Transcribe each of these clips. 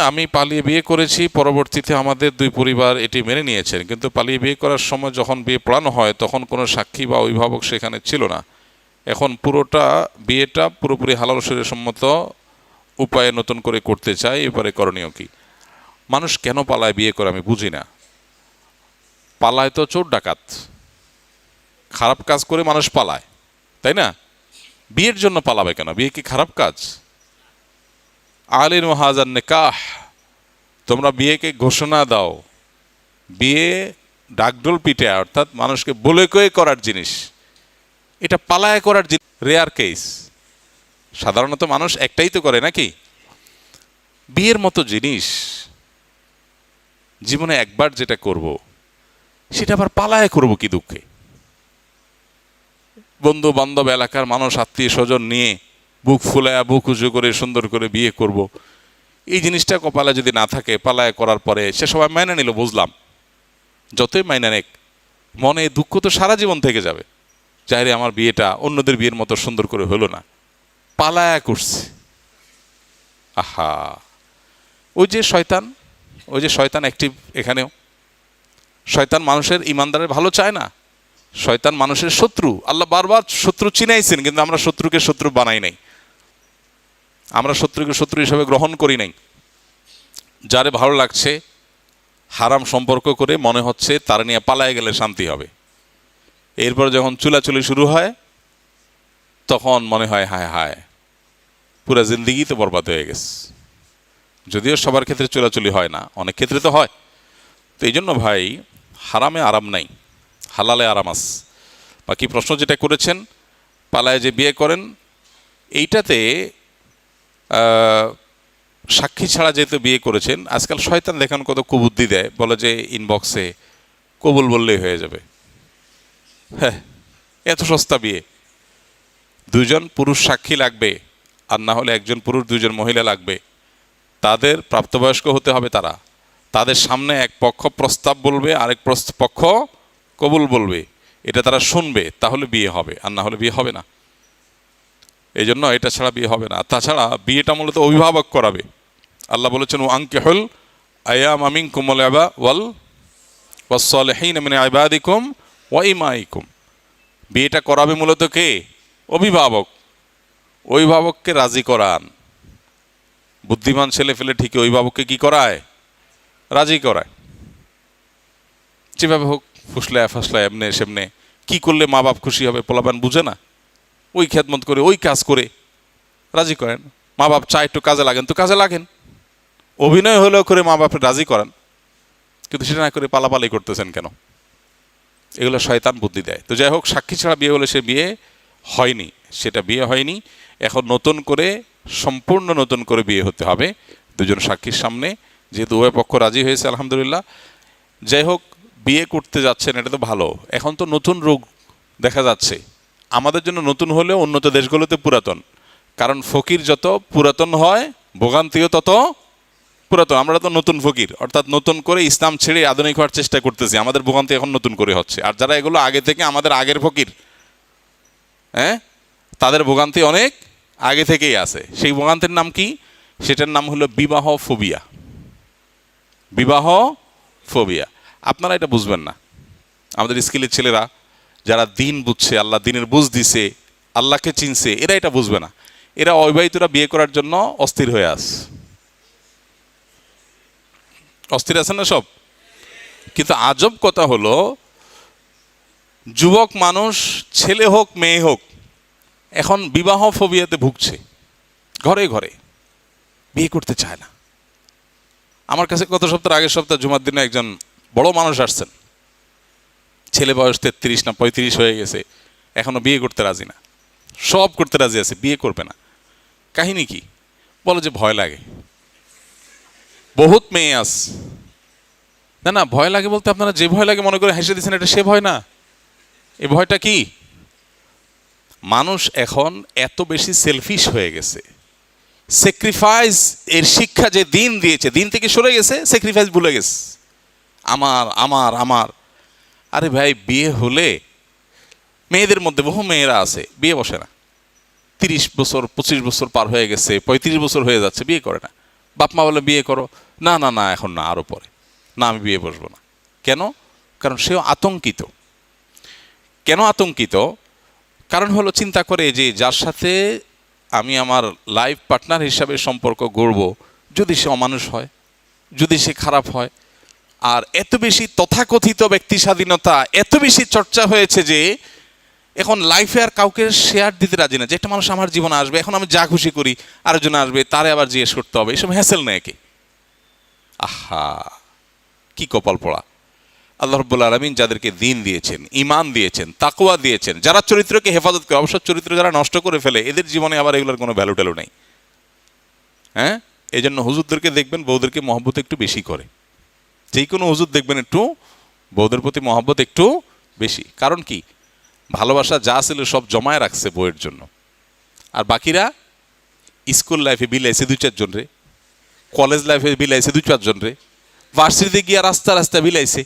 আমি পালিয়ে বিয়ে করেছি, পরবর্তীতে আমাদের দুই পরিবার এটি মেনে নিয়েছেন, কিন্তু পালিয়ে বিয়ে করার সময় যখন বিয়ে পড়ানো হয় তখন কোনো সাক্ষী বা অভিভাবক সেখানে ছিল না। এখন বিয়েটা পুরোপুরি হালাল শরীয়তসম্মত উপায়ে নতুন করে করতে চাই, এবারে করণীয় কি? মানুষ কেন পালায় বিয়ে করে আমি বুঝি না। পালায় তো চোর ডাকাত, খারাপ কাজ করে মানুষ পালায়, তাই না? বিয়ের জন্য পালাবে কেন? বিয়ে কি খারাপ কাজ? আলিন হাজার নিকাহ, তোমরা বিয়েকে ঘোষণা দাও। বিয়ে ডাকডোল পিটে, অর্থাৎ মানুষকে বলে কয়ে করার জিনিস, এটা পালায় করার জিনিস, রেয়ার কেস। সাধারণত মানুষ একটাই তো করে নাকি? বিয়ের মতো জিনিস জীবনে একবার যেটা করব সেটা আবার পালায় করব কি দুঃখে? বন্ধু বান্ধব, এলাকার মানুষ, আত্মীয় স্বজন নিয়ে বুক ফুলায়া বুক উঁচু করে সুন্দর করে বিয়ে করব, এই জিনিসটা কপালে যদি না থাকে, পালায় করার পরে সে সবাই মাইনে নিল, বুঝলাম, যতই মাইনে নেক মনে দুঃখ তো সারা জীবন থেকে যাবে। চাইরে আমার বিয়েটা অন্যদের বিয়ের মতো সুন্দর করে হলো না, পালায়া করছে। আহা, ওই যে শয়তান অ্যাক্টিভ এখানেও। শয়তান মানুষের ইমানদারের ভালো চায় না। শয়তান মানুষের শত্রু। আল্লাহ বারবার শত্রু চিনাইছেন, কিন্তু আমরা শত্রুকে শত্রু বানাই নাই, আমরা শত্রুকে শত্রু হিসেবে গ্রহণ করি নাই। যারে ভালো লাগছে হারাম সম্পর্ক করে মনে হচ্ছে তার নিয়ে পালায় গেলে শান্তি হবে, এরপর যখন চুলাচুলি শুরু হয় তখন মনে হয় হায় হায়, পুরা জিন্দিগি তো বরবাদ হয়ে গেছে। যদিও সবার ক্ষেত্রে চুলাচুলি হয় না, অনেক ক্ষেত্রে তো হয়। তো এই জন্য ভাই, হারামে আরাম নাই, হালালে আরাম আছে। বাকি প্রশ্ন যেটা করেছেন, পালায় যে বিয়ে করেন, এইটাতে সাক্ষী ছাড়া যেহেতু বিয়ে করেছেন, আজকাল শয়তান দেখেন কত কুবুদ্ধি দেয়, বলে যে ইনবক্সে কবুল বললেই হয়ে যাবে। হ্যাঁ, এত সস্তা বিয়ে। দুজন পুরুষ সাক্ষী লাগবে, আর না হলে একজন পুরুষ দুজন মহিলা লাগবে। তাদের প্রাপ্তবয়স্ক হতে হবে, তাদের সামনে এক পক্ষ প্রস্তাব বলবে, আরেক পক্ষ কবুল বলবে, এটা তারা শুনবে, তাহলে বিয়ে হবে, আর না হলে বিয়ে হবে না। এই জন্য এটা ছাড়া বিয়ে হবে না। তাছাড়া বিয়েটা মূলত অভিভাবক করাবে। আল্লাহ বলেছেন, ও আনকিহুল আয়ামা মিনকুমুল ওয়াস-সালিহিন মিন ইবাদিকুম ওয়া ইমাইকুম। বিয়েটা করাবে মূলত কে? অভিভাবক। অভিভাবককে রাজি করান। বুদ্ধিমান ছেলে ফেলে ঠিকই অভিভাবককে কি করায়? রাজি করায়। যেভাবে হোক, ফুসলায় ফাসলায়, এমনে সেমনে, কি করলে মা বাপ খুশি হবে পোলাপান বুঝে না, ওই খেদমত করে, ওই কাজ করে রাজি করেন। মা বাপ চায় একটু কাজে লাগেন, তো কাজে লাগেন। অভিনয় হলেও করে মা বাপের রাজি করান, কিন্তু সেটা না করে পালাপালি করতেছেন কেন? এগুলো শয়তান বুদ্ধি দেয়। তো যাই হোক, সাক্ষী ছাড়া বিয়ে হলে সে বিয়ে হয়নি, সেটা বিয়ে হয়নি। এখন নতুন করে, সম্পূর্ণ নতুন করে বিয়ে হতে হবে দুজন সাক্ষীর সামনে, যেহেতু উভয় পক্ষ রাজি হয়েছে আলহামদুলিল্লাহ। যাই হোক, বিয়ে করতে যাচ্ছেন, এটা তো ভালো। এখন তো নতুন রোগ দেখা যাচ্ছে, আমাদের জন্য নতুন হলেও উন্নত দেশগুলোতে পুরাতন। কারণ ফকির যত পুরাতন হয়, ভোগান্তিও তত পুরাতন। আমরা তো নতুন ফকির, অর্থাৎ নতুন করে ইসলাম ছেড়ে আধুনিক হওয়ার চেষ্টা করতেছি, আমাদের ভোগান্তি এখন নতুন করে হচ্ছে। আর যারা এগুলো আগে থেকে আমাদের আগের ফকির, হ্যাঁ, তাদের ভোগান্তি অনেক আগে থেকেই আছে। সেই ভোগান্তির নাম কি? সেটার নাম হলো বিবাহ ফোবিয়া। বিবাহ ফোবিয়া। আপনারা এটা বুঝবেন না। আমাদের স্কুলের ছেলেরা যারা দিন বুঝছে, আল্লাহ দিনের বুঝ দিছে, আল্লাহকে চিনছে, এরা এটা বুঝবে না। এরা অবিবাহিতরা বিয়ে করার জন্য অস্থির হয়ে আছে। অস্থির আছেন না সব? কিন্তু আজব কথা হলো, যুবক মানুষ, ছেলে হোক মেয়ে হোক, এখন বিবাহ ফোবিয়াতে ভুগছে। ঘরে ঘরে বিয়ে করতে চায় না। আমার কাছে গত সপ্তাহ, আগের সপ্তাহ জুমার দিনে একজন বড় মানুষ আসছেন। ছেলে বয়স 33 না 35 হয়ে গেছে, এখনো বিয়ে করতে রাজি না। সব করতে রাজি আছে, বিয়ে করবে না। কাহিনী কি? বলে যে ভয় লাগে। বহুত মেয়ে আস। না, ভয় লাগে বলতে আপনারা যে ভয় লাগে মনে করে হেসে দিচ্ছেন, এটা সে ভয় না। এই ভয়টা কি? মানুষ এখন এত বেশি সেলফিশ হয়ে গেছে। স্যাক্রিফাইস এর শিক্ষা যে দিন দিয়েছে, দিন থেকে সরে গেছে, স্যাক্রিফাইস ভুলে গেছে। আমার আমার আমার। আরে ভাই, বিয়ে হলে, মেয়েদের মধ্যে বহু মেয়েরা আছে বিয়ে বসে না। 30 বছর 25 বছর পার হয়ে গেছে, 35 বছর হয়ে যাচ্ছে, বিয়ে করে না। বাপ মা বলে বিয়ে করো, না না না এখন না, আরও পরে, না আমি বিয়ে বসবো না। কেন? কারণ সেও আতঙ্কিত। কেন আতঙ্কিত? কারণ হলো চিন্তা করে যে যার সাথে আমি আমার লাইফ পার্টনার হিসাবে সম্পর্ক গড়ব, যদি সে অমানুষ হয়, যদি সে খারাপ হয়। আর এত বেশি তথাকথিত ব্যক্তি স্বাধীনতা এত বেশি চর্চা হয়েছে যে এখন লাইফে আর কাউকে শেয়ার দিতে রাজি না, যে একটা মানুষ আমার জীবনে আসবে, এখন আমি যা খুশি করি, আরেকজন আসবে তারে আবার জিজ্ঞেস করতে হবে, এসব হ্যাসেল নেয় কে? আহা, কি কপাল পড়া! আল্লাহ রাব্বুল আলামিন যাদেরকে দ্বীন দিয়েছেন, ঈমান দিয়েছেন, তাকওয়া দিয়েছেন, যারা চরিত্রকে হেফাজত করে, অবশ্য চরিত্র যারা নষ্ট করে ফেলে এদের জীবনে আবার এগুলোর কোনো ভ্যালু ট্যালু নেই। হ্যাঁ, এই জন্য হুজুরদেরকে দেখবেন বউদেরকে মহব্বত একটু বেশি করে। যেই কোনো হুজুর দেখবেন একটু বউদের প্রতি মহব্বত একটু বেশি। কারণ কি? ভালোবাসা যা ছিল সব জমায় রাখছে বউয়ের জন্য। আর বাকিরা স্কুল লাইফে বিলাইছে 2-4 জন রে, কলেজ লাইফে বিলাইছে 2-4 জন রে, ভার্সিটিতে গিয়া রাস্তা রাস্তা বিলাইছে,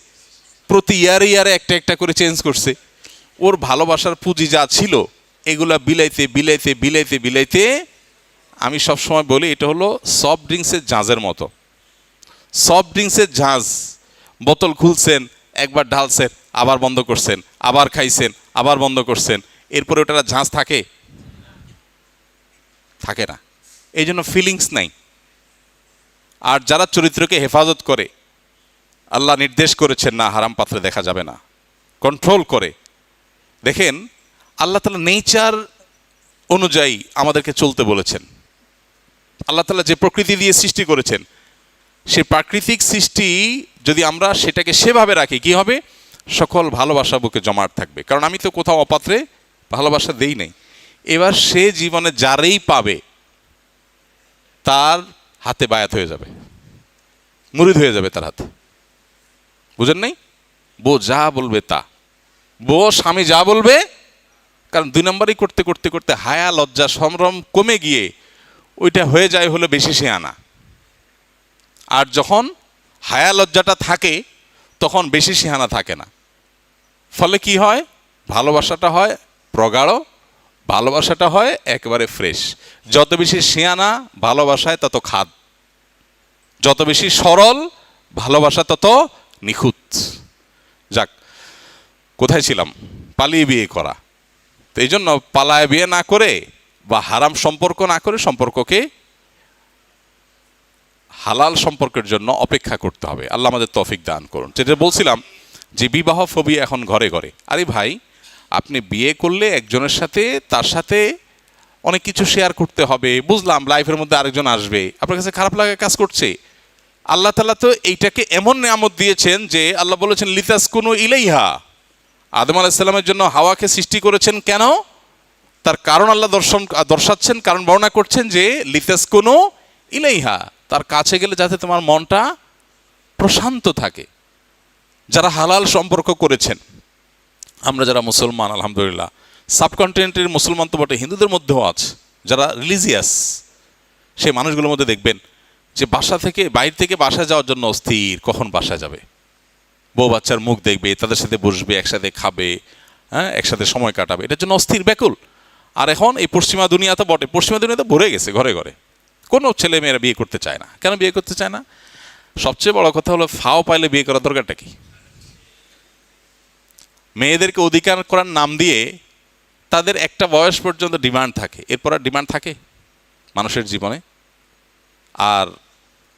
প্রতি ইয়ারে ইয়ারে একটা একটা করে চেঞ্জ করছে। ওর ভালোবাসার পুঁজি যা ছিল এগুলা বিলাইতে বিলাইতে বিলাইতে বিলাইতে আমি সবসময় বলি এটা হলো সফট ড্রিঙ্কসের ঝাঁজের মতো। সফট ড্রিঙ্কসের ঝাঁজ, বোতল খুলছেন, একবার ঢালছেন, আবার বন্ধ করছেন, আবার খাইছেন, আবার বন্ধ করছেন, এরপরে ওটা ঝাঁজ থাকে? থাকে না। এই জন্য ফিলিংস নাই। আর যারা চরিত্রকে হেফাজত করে, আল্লাহ নির্দেশ করেছেন না হারাম পাত্রে দেখা যাবে না, কন্ট্রোল করে। দেখেন আল্লাহ তাআলা নেচার অনুযায়ী আমাদেরকে চলতে বলেছেন। আল্লাহ তাআলা যে প্রকৃতি দিয়ে সৃষ্টি করেছেন, সেই প্রাকৃতিক সৃষ্টি যদি আমরা সেটাকে সেভাবে রাখি, কি হবে? সকল ভালোবাসা বুকে জমাট থাকবে। কারণ আমি তো কোথাও অপাত্রে ভালোবাসা দেই নাই। এবার সে জীবনে যারেই পাবে তার হাতে বায়াত হয়ে যাবে, মুরিদ হয়ে যাবে তার হাতে। বুঝেন নাই? বউ যা বলবে তা, বউ স্বামী যা বলবে। কারণ 2 নম্বরই করতে করতে করতে হায়া লজ্জা সম্ভ্রম কমে গিয়ে ওইটা হয়ে যায় হলো বেশি শেয়ানা। আর যখন হায়া লজ্জাটা থাকে তখন বেশি সিহানা থাকে না। ফলে কি হয়? ভালোবাসাটা হয় প্রগাঢ়, ভালোবাসাটা হয় একেবারে ফ্রেশ। যত বেশি সিয়ানা ভালোবাসায় তত খাদ, যত বেশি সরল ভালোবাসা তত নিখুঁত। যাক, কোথায় ছিলাম? পালিয়ে বিয়ে করা। তো এই জন্য পালায় বিয়ে না করে বা হারাম সম্পর্ক না করে সম্পর্ককে হালাল সম্পর্কের জন্য অপেক্ষা করতে হবে। আল্লাহ আমাদের তৌফিক দান করুন। যেটা বলছিলাম যে বিবাহ ফোবিয়া এখন ঘরে ঘরে। আরে ভাই, আপনি বিয়ে করলে একজনের সাথে, তার সাথে অনেক কিছু শেয়ার করতে হবে, বুঝলাম লাইফের মধ্যে আরেকজন আসবে, আপনার কাছে খারাপ লাগা কাজ করছে। আল্লাহ তাআলা তো এইটাকে এমন নিয়ামত দিয়েছেন যে আল্লাহ বলেছেন লিতাসকুনু ইলাইহা। আদম আলাইহিস সালামের জন্য হাওয়াকে সৃষ্টি করেছেন কেন? তার কারণ আল্লাহ দর্শাচ্ছেন, কারণ বর্ণনা করছেন যে লিতাসকুনু ইলাইহা, তার কাছে গেলে যাতে তোমার মনটা প্রশান্ত থাকে। যারা হালাল সম্পর্ক করেছেন, আমরা যারা মুসলমান আলহামদুলিল্লাহ, সাবকন্টিনেন্টের মুসলমান তো বটে, হিন্দুদের মধ্যেও আছে যারা রিলিজিয়াস, সেই মানুষগুলোর মধ্যে দেখবেন যে বাসা থেকে বাইরে থেকে বাসায় যাওয়ার জন্য অস্থির, কখন বাসায় যাবে, বউ বাচ্চার মুখ দেখবে, তাদের সাথে বসবে, একসাথে খাবে, হ্যাঁ একসাথে সময় কাটাবে, এটার জন্য অস্থির ব্যাকুল। আর এখন এই পশ্চিমা দুনিয়া তো বটে, পশ্চিমা দুনিয়া তো ভরে গেছে ঘরে ঘরে। কোনো ছেলে মেয়েরা বিয়ে করতে চায় না। কেন বিয়ে করতে চায় না? সবচেয়ে বড় কথা হলো ফাও পাইলে বিয়ে করার দরকারটা কি? মেয়েদেরকে অধিকার করার নাম দিয়ে তাদের একটা বয়স পর্যন্ত ডিমান্ড থাকে, এরপর আর ডিমান্ড থাকে মানুষের জীবনে? আর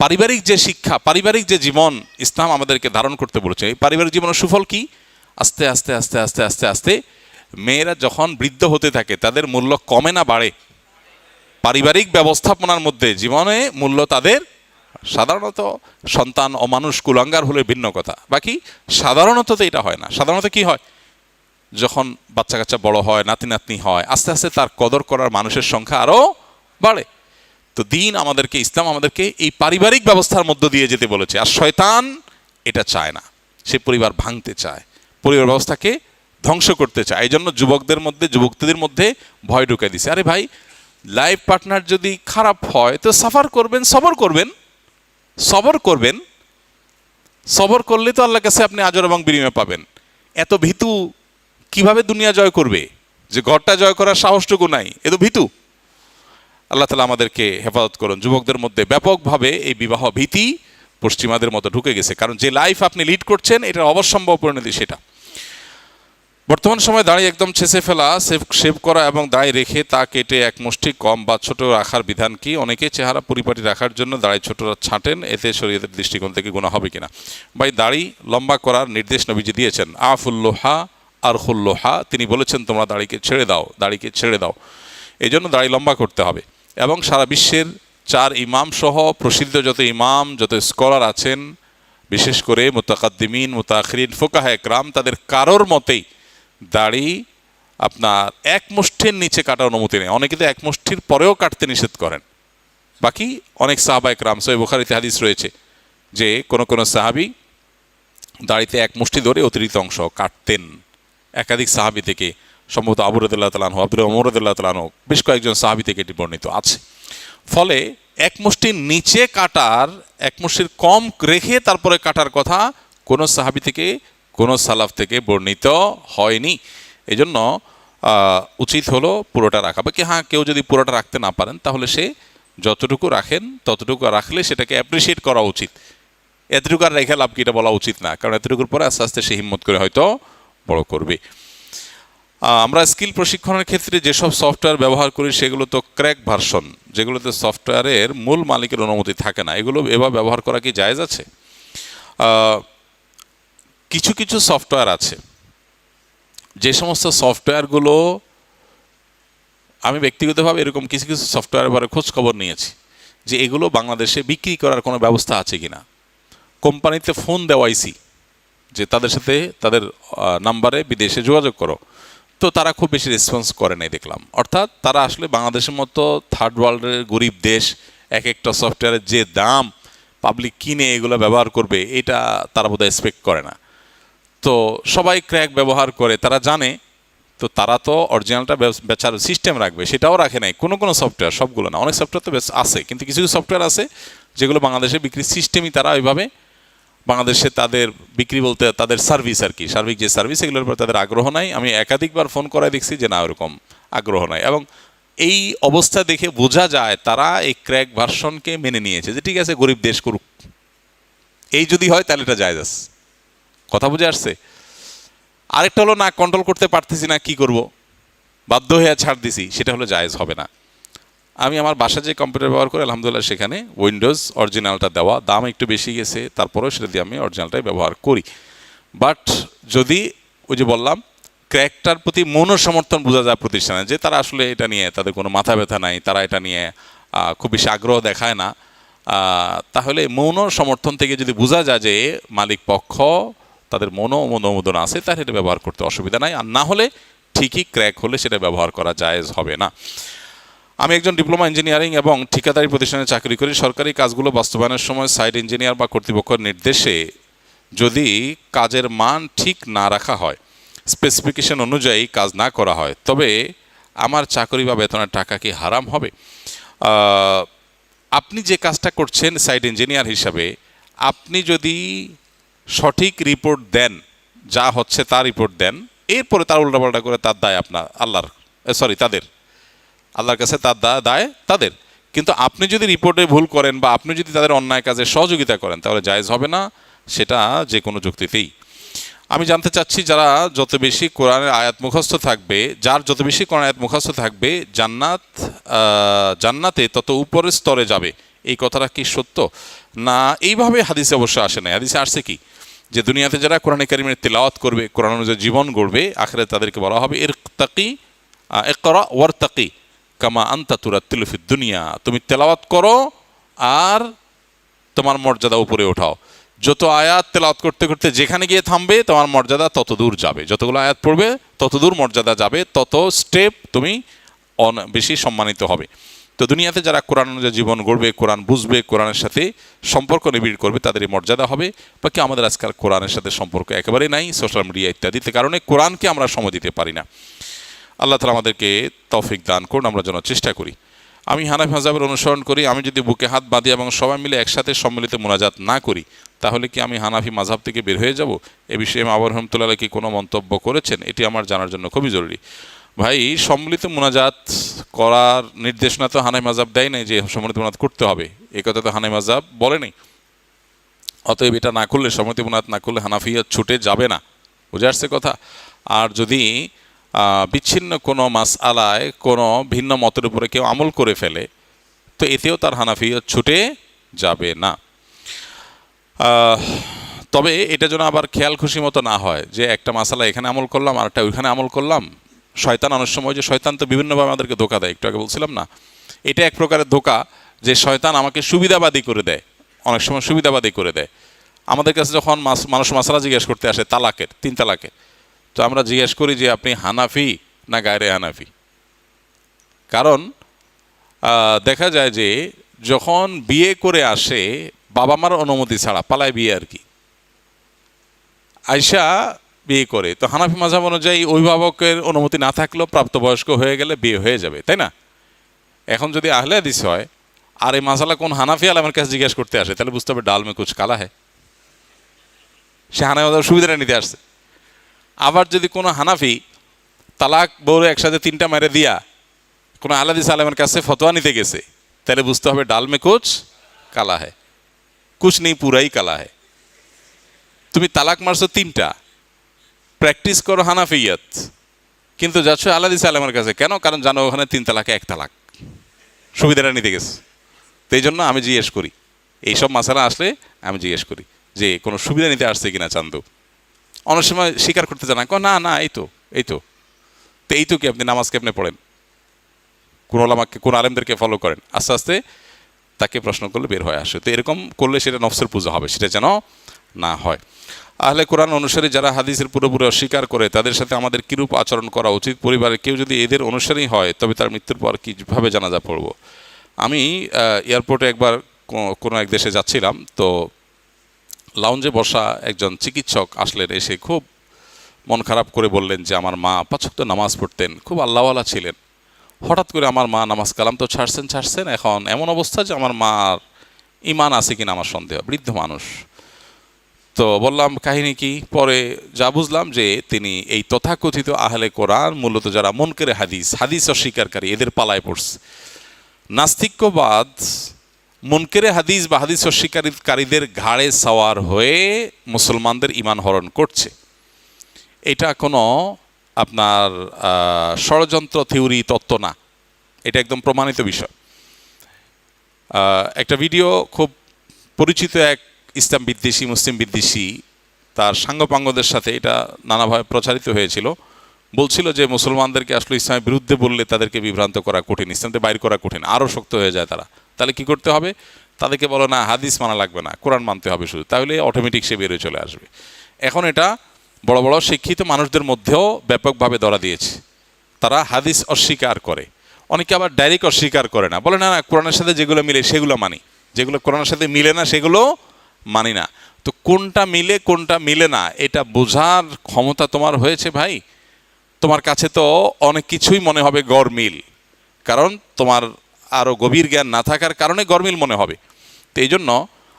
পারিবারিক যে শিক্ষা, পারিবারিক যে জীবন ইসলাম আমাদেরকে ধারণ করতে বলেছে, এই পারিবারিক জীবনের সুফল কি? আস্তে আস্তে আস্তে আস্তে আস্তে আস্তে মেয়েরা যখন বৃদ্ধ হতে থাকে তাদের মূল্য কমে না বাড়ে? পারিবারিক ব্যবস্থাপনার মধ্যে জীবনে মূল্য তাদের, সাধারণত সন্তান অমানুষ কুলাঙ্গার হলে ভিন্ন কথা, বাকি সাধারণত তো এটা হয় না। সাধারণত কি হয়? যখন বাচ্চা কাচ্চা বড় হয়, নাতি নাতনি হয়, আস্তে আস্তে তার কদর করার মানুষের সংখ্যা আরও বাড়ে। তো দিন আমাদেরকে, ইসলাম আমাদেরকে এই পারিবারিক ব্যবস্থার মধ্য দিয়ে যেতে বলেছে। আর শয়তান এটা চায় না, সে পরিবার ভাঙতে চায়, পরিবার ব্যবস্থাকে ধ্বংস করতে চায়। এই জন্য যুবকদের মধ্যে, যুবকদের মধ্যে ভয় ঢুকে দিছে। আরে ভাই, লাইফ পার্টনার যদি খারাপ হয় তো সাফার করবেন, সবর করবেন, সবর করবেন। সবর করলে তো আল্লাহর কাছে আপনি আজর এবং বিনিময় পাবেন। এত ভীতু কিভাবে দুনিয়া জয় করবে যে ঘরটা জয় করার সাহসটুকু নাই? এ তো ভীতু। আল্লাহ তাআলা আমাদেরকে হেফাজত করুন। যুবকদের মধ্যে ব্যাপকভাবে এই বিবাহ ভীতি পশ্চিমাদের মতো ঢুকে গেছে, কারণ যে লাইফ আপনি লিড করছেন এটার অবশ্যম্ভাব পরিণতি সেটা। বর্তমান সময়ে দাড়ি একদম ছেঁচে ফেলা, শেভ করা এবং দাড়ি রেখে তা কেটে এক মুষ্টি কম বা ছোট রাখার বিধান কি? অনেকে চেহারা পরিপাটি রাখার জন্য দাড়ি ছোট ছাঁটেন, এতে শরীয়তের দৃষ্টিকোণ থেকে গুনাহ হবে কিনা? ভাই, দাড়ি লম্বা করার নির্দেশ নবীজি দিয়েছেন। আফুল্লোহা আরহুল্লোহা, তিনি বলেছেন তোমরা দাড়িকে ছেড়ে দাও। এই জন্য দাড়ি লম্বা করতে হবে। এবং সারা বিশ্বের 4 ইমাম সহ প্রসিদ্ধ যত ইমাম, যত স্কলার আছেন, বিশেষ করে মুতাকাদ্দিমিন, মুতাআখিরিন, ফুকাহা একরাম, তাদের কারোর মতেই দাড়ি আপনার এক মুষ্টির নিচে কাটার অনুমতি নেই। অনেকে তো এক মুষ্টির পরেও কাটতে নিষেধ করেন। বাকি অনেক সাহাবা একরাম, সহিহ বুখারীতে হাদিস রয়েছে যে কোন সাহাবী দাড়িতে এক মুষ্টি ধরে অতিরিক্ত অংশ কাটতেন। একাধিক সাহাবী থেকে, সম্ভবত আবু রাদিয়াল্লাহু তাআলা আনহু, আব্দুর ওমর রাদিয়াল্লাহু তাআলা আনহু, বেশ কয়েকজন সাহাবী থেকে এটি বর্ণিত আছে। ফলে এক মুষ্টির নিচে কাটার, এক মুষ্টির কম রেখে তারপরে কাটার কথা কোনো সাহাবী থেকে, কোনো সালাফ থেকে বর্ণিত হয়নি। এই জন্য উচিত হলো পুরোটা রাখা। বাকি হ্যাঁ, কেউ যদি পুরোটা রাখতে না পারেন তাহলে সে যতটুকু রাখেন ততটুকু রাখলে সেটাকে অ্যাপ্রিসিয়েট করা উচিত। এতটুকু আর রেখে লাভ কি, এটা বলা উচিত না, কারণ এতটুকুর পরে আস্তে আস্তে সে হিম্মত করে হয়তো বড় করবে। আমরা স্কিল প্রশিক্ষণের ক্ষেত্রে যেসব সফটওয়্যার ব্যবহার করি সেগুলো তো ক্র্যাক ভার্সন, যেগুলোতে সফটওয়্যারের মূল মালিকের অনুমতি থাকে না। এগুলো এভাবে ব্যবহার করা কি জায়েজ আছে? কিছু কিছু সফটওয়্যার আছে, যে সমস্ত সফটওয়্যারগুলো, আমি ব্যক্তিগতভাবে এরকম কিছু কিছু সফটওয়্যারের ব্যাপারে খোঁজ খবর নিয়েছি যে এগুলো বাংলাদেশে বিক্রি করার কোনো ব্যবস্থা আছে কিনা। কোম্পানিতে ফোন দেওয়াইছি যে তাদের সাথে তাদের নাম্বারে বিদেশে যোগাযোগ করো, তো তারা খুব বেশি রেসপন্স করে নাই দেখলাম। অর্থাৎ তারা আসলে বাংলাদেশের মতো থার্ড ওয়ার্ল্ডের গরিব দেশ, এক একটা সফটওয়্যারের যে দাম, পাবলিক কিনে এগুলো ব্যবহার করবে, এটা তারা বোধহয় এক্সপেক্ট করে না। তো সবাই ক্র্যাক ব্যবহার করে, তারা জানে, তো তারা তো অরিজিনালটা বেচার সিস্টেম রাখবে, সেটাও রাখে নাই। কোনো সফটওয়্যার, সবগুলো না, অনেক সফটওয়্যার তো বেশ আছে, কিন্তু কিছু কিছু সফটওয়্যার আছে যেগুলো বাংলাদেশে বিক্রির সিস্টেমই তারা ওইভাবে, বাংলাদেশে তাদের বিক্রি বলতে তাদের সার্ভিস আর কি, সার্বিক যে সার্ভিস, এগুলোর উপর তাদের আগ্রহ নাই। আমি একাধিকবার ফোন করায় দেখছি যে না, ওরকম আগ্রহ নাই। এবং এই অবস্থা দেখে বোঝা যায় তারা এই ক্র্যাক ভার্সনকে মেনে নিয়েছে যে ঠিক আছে, গরিব দেশ করুক, এই যদি হয় তাহলে এটা জায়েজ আছে। কথা বুঝে আসছে? আরেকটা হলো, না কন্ট্রোল করতে পারতেছি না, কি করব, বাধ্য হয়ে ছাড় দিছি, সেটা হলো জায়েজ হবে না। আমি আমার বাসা যে কম্পিউটার ব্যবহার করি, আলহামদুলিল্লাহ সেখানে উইন্ডোজ অরিজিনালটা দেওয়া, দাম একটু বেশি গেছে, তারপরেও সেটা দিয়ে আমি অরিজিনালটাই ব্যবহার করি। বাট যদি ওই যে বললাম ক্র্যাকটার প্রতি মৌন সমর্থন বোঝা যায় প্রতিষ্ঠানে, যে তারা আসলে এটা নিয়ে তাদের কোনো মাথা ব্যথা নাই, তারা এটা নিয়ে খুব বেশি আগ্রহ দেখায় না, তাহলে মৌন সমর্থন থেকে যদি বোঝা যায় যে মালিক পক্ষ তাদের মৌন অনুমোদন আছে, তাহলে এটা ব্যবহার করতে অসুবিধা নাই। আর না হলে ঠিকই ক্র্যাক হলে সেটা ব্যবহার করা জায়েজ হবে না। আমি একজন ডিপ্লোমা ইঞ্জিনিয়ারিং এবং ঠিকাদারি প্রতিষ্ঠানে চাকরি করি। সরকারি কাজগুলো বাস্তবায়নের সময় সাইট ইঞ্জিনিয়ার বা কর্তৃপক্ষের নির্দেশে যদি কাজের মান ঠিক না রাখা হয়, স্পেসিফিকেশন অনুযায়ী কাজ না করা হয়, তবে আমার চাকরি বা বেতনের টাকা কি হারাম হবে? আপনি যে কাজটা করছেন সাইট ইঞ্জিনিয়ার হিসাবে, আপনি যদি সঠিক রিপোর্ট দেন, যা হচ্ছে তার রিপোর্ট দেন, এরপরে তার উল্টাপাল্টা করে তার দায় আপনার, আল্লাহর কাছে তার দায় তাদের। কিন্তু আপনি যদি রিপোর্টে ভুল করেন বা আপনি যদি তাদের অন্যায় কাজে সহযোগিতা করেন, তাহলে জায়েজ হবে না, সেটা যে কোনো যুক্তিতেই। আমি জানতে চাচ্ছি, যারা যত বেশি কোরআনের আয়াত মুখস্থ থাকবে, যার যত বেশি কোরআন আয়াত মুখস্থ থাকবে, জান্নাতে তত উপরের স্তরে যাবে, এই কথাটা কি সত্য? না, এইভাবে হাদিসে অবশ্য আসে না। হাদিসে আসছে কি, যে দুনিয়াতে যারা কোরআনে কারিমের তিলাওয়াত করবে, কোরআন অনুযায়ী জীবন গড়বে, আখিরাতে তাদেরকে বলা হবে ইকরা ওয়ারতাকি কামা আনতা তুরাত্তিলু ফিদ দুনিয়া, তুমি তেলাওয়াত করো আর তোমার মর্যাদা উপরে ওঠাও। যত আয়াত তেলাওয়াত করতে করতে যেখানে গিয়ে থামবে, তোমার মর্যাদা তত দূর যাবে। যতগুলো আয়াত পড়বে তত দূর মর্যাদা যাবে, তত স্টেপ তুমি বেশি সম্মানিত হবে। তো দুনিয়াতে যারা কোরআন অনুযায়ী জীবন গড়বে, কোরআন বুঝবে, কোরআনের সাথে সম্পর্ক নিবিড় করবে, তাদেরই মর্যাদা হবে। বাকি আমাদের আজকাল কোরআনের সাথে সম্পর্ক একেবারেই নাই, সোশ্যাল মিডিয়া ইত্যাদিতে কারণে কোরআনকে আমরা সময় দিতে পারি না। আল্লাহ তাআলা আমাদেরকে তৌফিক দান করুন, আমরা যেন চেষ্টা করি। আমি হানাফি মাযহাবের অনুসরণ করি। আমি যদি বুকে হাত বাঁধি এবং সবাই মিলে একসাথে সম্মিলিত মোনাজাত না করি, তাহলে কি আমি হানাফি মাযহাব থেকে বের হয়ে যাব? এ বিষয়ে আবু রহমতুল্লাহ কি কোনো মন্তব্য করেছেন? এটি আমার জানার জন্য খুবই জরুরি। ভাই সম্মিলিত মুনাজাত করার নির্দেশনা তো হানাফি মাযহাব দেয় নাই যে সম্মিলিত মুনাজাত করতে হবে, এই কথা তো হানাফি মাযহাব বলেনি। অতএব এটা না করলে, সম্মিলিত মুনাজাত না করলে হানাফিয়ত ছুটে যাবে না। বুঝে আসছে কথা? আর যদি বিচ্ছিন্ন কোনো মাসআলায় কোনো ভিন্ন মতের উপরে কেউ আমল করে ফেলে, তো এতেও তার হানাফিয়ত ছুটে যাবে না। তবে এটা যেন আবার খেয়াল খুশি মতো না হয় যে একটা মাসালা এখানে আমল করলাম আর একটা ওইখানে আমল করলাম। শয়তান অনেক সময়, যে শয়তান তো বিভিন্নভাবে আমাদেরকে ধোকা দেয়, একটু আগে বলছিলাম না, এটা এক প্রকারের ধোকা যে শয়তান আমাকে সুবিধাবাদী করে দেয়, অনেক সময় সুবিধাবাদী করে দেয়। আমাদের কাছে যখন মানুষ মাসালা জিজ্ঞেস করতে আসে তালাকের, 3 তালাকের, তো আমরা জিজ্ঞেস করি যে আপনি হানাফি না গায়রে হানাফি। কারণ দেখা যায় যে যখন বিয়ে করে আসে বাবা মার অনুমতি ছাড়া, পালায় বিয়ে আর কি, আয়শা বিয়ে করে, তো হানাফি মাযহাব অনুযায়ী অভিভাবকের অনুমতি না থাকলেও প্রাপ্তবয়স্ক হয়ে গেলে বিয়ে হয়ে যাবে, তাই না? এখন যদি আহলে হাদিস হয় আর এই মাসালা কোন হানাফি আলেমের কাছে জিজ্ঞেস করতে আসে, তাহলে বুঝতে হবে ডাল মে কুছ কালা হ্যায়, সে হানাফি মাযহাব সুবিধাটা নিতে আসছে। আবার যদি কোনো হানাফি তালাক বউরে একসাথে 3টা মেরে দিয়া কোনো আহলে হাদিস আলেমের কাছে ফতোয়া নিতে গেছে, তাহলে বুঝতে হবে ডাল মে কুছ কালা হ্যায়, কুছ নেই পুরাই কালা হ্যায়। তুমি তালাক মারছো 3টা, প্র্যাকটিস করো হানাফিয়ত, কিন্তু যাচ্ছ আহলে হাদিস আলেমের কাছে কেন? কারণ জানো ওখানে 3 তালাকে 1 তালাক, সুবিধাটা নিতে গেছে। তো এই জন্য আমি জিজ্ঞেস করি, এইসব মাসালা আসলে আমি জিজ্ঞেস করি যে কোনো সুবিধা নিতে আসছে কিনা চান্দু। অনেক সময় স্বীকার করতে জানা, না না এই তো এই তো কি আপনি নামাজ কেমনে পড়েন, কোন ওলামাকে কোন আলেমদেরকে ফলো করেন, আস্তে আস্তে তাকে প্রশ্ন করলে বের হয়ে আসে। তো এরকম করলে সেটা নফসের পূজা হবে, সেটা যেন না হয়। আহলে কোরআন অনুসারী যারা হাদিসের পুরোপুরি অস্বীকার করে তাদের সাথে আমাদের কিরূপ আচরণ করা উচিত? পরিবারের কেউ যদি এদের অনুসারী হয় তবে তার মৃত্যুর পর কীভাবে জানাজা পড়ব? আমি এয়ারপোর্টে একবার কোনো এক দেশে যাচ্ছিলাম, তো লাউঞ্জে বসা একজন চিকিৎসক আসলেন, এসে খুব মন খারাপ করে বললেন যে আমার মা 5 ওয়াক্ত নামাজ পড়তেন, খুব আল্লাহওয়ালা ছিলেন, হঠাৎ করে আমার মা নামাজ কালাম তো ছাড়ছেন, এখন এমন অবস্থা যে আমার মার ইমান আছে কিনা আমার সন্দেহ, বৃদ্ধ মানুষ। তো বললাম কাহিনী কি? পরে যা বুঝলাম যে তিনি এই তথাকথিত আহলে কোরআন, মূলত যারা মুনকারে হাদিস অস্বীকারী, এদের পালায় পড়ছে। নাস্তিক্যবাদ মুনকারে হাদিস বা হাদিস অস্বীকারীদের ঘাড়ে সওয়ার হয়ে মুসলমানদের ঈমান হরণ করছে। এটা কোনো আপনার ষড়যন্ত্র থিওরি তত্ত্ব না, এটা একদম প্রমাণিত বিষয়। একটা ভিডিও খুব পরিচিত এক ইসলাম বিদ্বেষী, মুসলিম বিদ্বেষী তার সাঙ্গপাঙ্গদের সাথে এটা নানাভাবে প্রচারিত হয়েছিল। বলছিল যে মুসলমানদেরকে আসলে ইসলামের বিরুদ্ধে বললে তাদেরকে বিভ্রান্ত করা কঠিন, ইসলামকে বাইর করা কঠিন, আরও শক্ত হয়ে যায় তারা। তাহলে কি করতে হবে? তাদেরকে বলো না হাদিস মানা লাগবে না, কোরআন মানতে হবে শুধু, তাহলে অটোমেটিক সে বেরোয় চলে আসবে। এখন এটা বড় বড় শিক্ষিত মানুষদের মধ্যেও ব্যাপকভাবে ধরা দিয়েছে। তারা হাদিস অস্বীকার করে, অনেকে আবার ডাইরেক্ট অস্বীকার করে না, বলে না না কোরআনের সাথে যেগুলো মিলে সেগুলো মানি, যেগুলো কোরআনের সাথে মিলে না সেগুলো মানি না। তো কোনটা মিলে কোনটা মিলে না এটা বোঝার ক্ষমতা তোমার হয়েছে ভাই? তোমার কাছে তো অনেক কিছুই মনে হবে গরমিল, কারণ তোমার আরও গভীর জ্ঞান না থাকার কারণে গরমিল মনে হবে। তো এই জন্য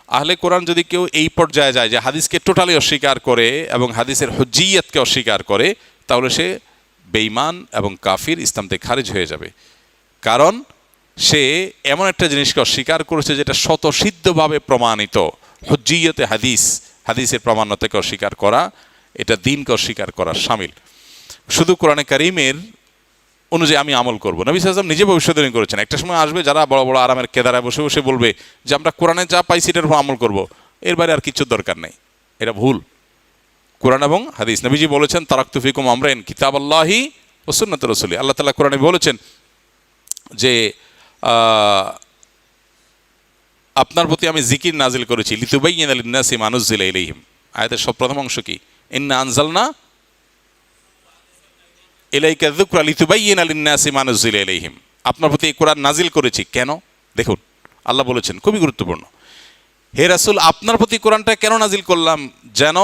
আহলে কোরআন যদি কেউ এই পর্যায়ে যায় যে হাদিসকে টোটালি অস্বীকার করে এবং হাদিসের হুজ্জিয়তকে অস্বীকার করে, তাহলে সে বেঈমান এবং কাফির, ইসলাম থেকে খারিজ হয়ে যাবে। কারণ সে এমন একটা জিনিসকে অস্বীকার করেছে যেটা স্বতঃসিদ্ধভাবে প্রমাণিত। হুজ্জিয়তে হাদিসের প্রামাণ্যতাকে অস্বীকার করা, এটা দ্বীনকে অস্বীকার করার শামিল। শুধু কোরআনে কারীমের অনুযায়ী আমি আমল করবো, নবী সাল্লাল্লাহু আলাইহি ওয়াসাল্লাম নিজে ভবিষ্যদ্বাণী করেছেন। একটা সময় আসবে যারা বড় বড় আরামের কেদারায় বসে বসে বলবে যে আমরা কোরআনে যা পাইছি এটার উপর আমল করবো, এর বাইরে আর কিছুর দরকার নেই। এটা ভুল। কোরআন এবং হাদিস, নবীজি বলেছেন তারাকতু ফিকুম আমরাইন কিতাবাল্লাহি ওয়া সুন্নাত রাসূলি। আল্লাহ তাআলা কোরআনে বলেছেন যে আপনার প্রতি আমি জিকির নাজিল করেছি লিতুবাইয়িনা লিন-নাসি মা নুযিলা ইলাইহিম। আয়াতের সব প্রথম অংশ কি? ইন্না আনজালনা ইলাইকা যিকরা লিতুবাইয়িনা লিন-নাসি মা নুযিলা ইলাইহিম। আপনার প্রতি এই কোরআন নাজিল করেছি কেন? দেখুন আল্লাহ বলেছেন, খুবই গুরুত্বপূর্ণ, হে রাসূল আপনার প্রতি কোরআনটা কেন নাজিল করলাম? যেন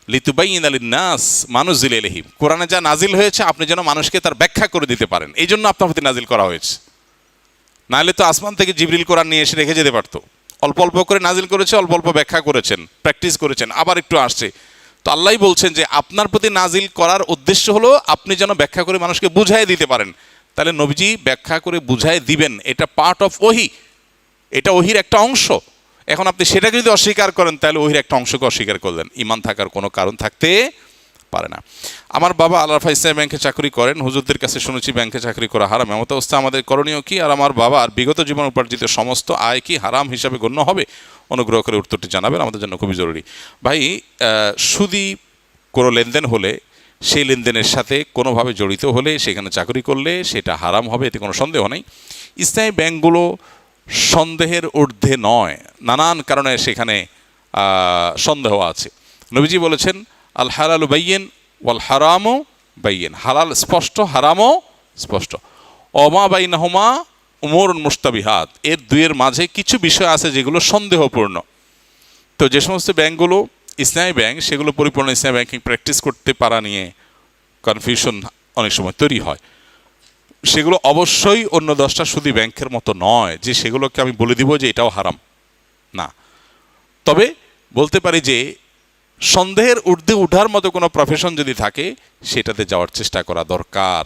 লিতুবাইয়িনা লিন-নাস মা নুযিলা ইলাইহিম, কোরআনে যা নাজিল হয়েছে আপনি যেন মানুষকে তার ব্যাখ্যা করে দিতে পারেন, এই জন্য আপনার প্রতি নাজিল করা হয়েছে। নাহলে তো আসমান থেকে জিবরিল কোরআন নিয়ে এসে রেখে যেতে পারতো। অল্প অল্প করে নাজিল করেছে, অল্প অল্প ব্যাখ্যা করেছেন, প্র্যাকটিস করেছেন, আবার একটু আসছে। তো আল্লাহ বলছেন যে আপনার প্রতি নাজিল করার উদ্দেশ্য হলো আপনি যেন ব্যাখ্যা করে মানুষকে বুঝাই দিতে পারেন। তাহলে নবীজি ব্যাখ্যা করে বুঝাই দিবেন, এটা পার্ট অফ ওহি, এটা ওহির একটা অংশ। এখন আপনি সেটাকে যদি অস্বীকার করেন তাহলে ওহির একটা অংশকে অস্বীকার করলেন, ঈমান থাকার কোনো কারণ থাকতে পারে না। আমার বাবা আল রাফা ইসলামী ব্যাংকে চাকরি করেন, হুজুরদের কাছে শুনেছি ব্যাংকে চাকরি করা হারাম, এমত অবস্থা আমাদের করণীয় কি? আর আমার বাবার বিগত জীবন উপার্জিত সমস্ত আয় কি হারাম হিসাবে গণ্য হবে? অনুগ্রহ করে উত্তরটি জানাবেন, আমাদের জন্য খুবই জরুরি। ভাই, সুদি কোনো লেনদেন হলে, সেই লেনদেনের সাথে কোনোভাবে জড়িত হলে, সেখানে চাকরি করলে সেটা হারাম হবে, এতে কোনো সন্দেহ নেই। ইসলামী ব্যাংকগুলো সন্দেহের ঊর্ধ্বে নয়, নানান কারণে সেখানে সন্দেহ আছে। নবীজি বলেছেন আল হালালু বাইয়িন ওয়াল হারামু বাইয়িন, হালাল স্পষ্ট, হারামও স্পষ্ট। ওমা বাইনাহুমা উমুরুন মুশতাবিহাত, এর দুইয়ের মাঝে কিছু বিষয় আছে যেগুলো সন্দেহপূর্ণ। তো যে সমস্ত ব্যাংকগুলো ইসলামী ব্যাংক, সেগুলো পরিপূর্ণ ইসলামী ব্যাংকিং প্র্যাকটিস করতে পারা নিয়ে কনফিউশন অনেক সময় তৈরি হয়। সেগুলো অবশ্যই অন্য 10টা সুদী ব্যাংকের মতো নয় যে সেগুলোকে আমি বলে দিব যে এটাও হারাম, না। তবে বলতে পারি যে সন্দেহের ঊর্ধ্বে উঠার মতো কোনো প্রফেশন যদি থাকে সেটাতে যাওয়ার চেষ্টা করা দরকার।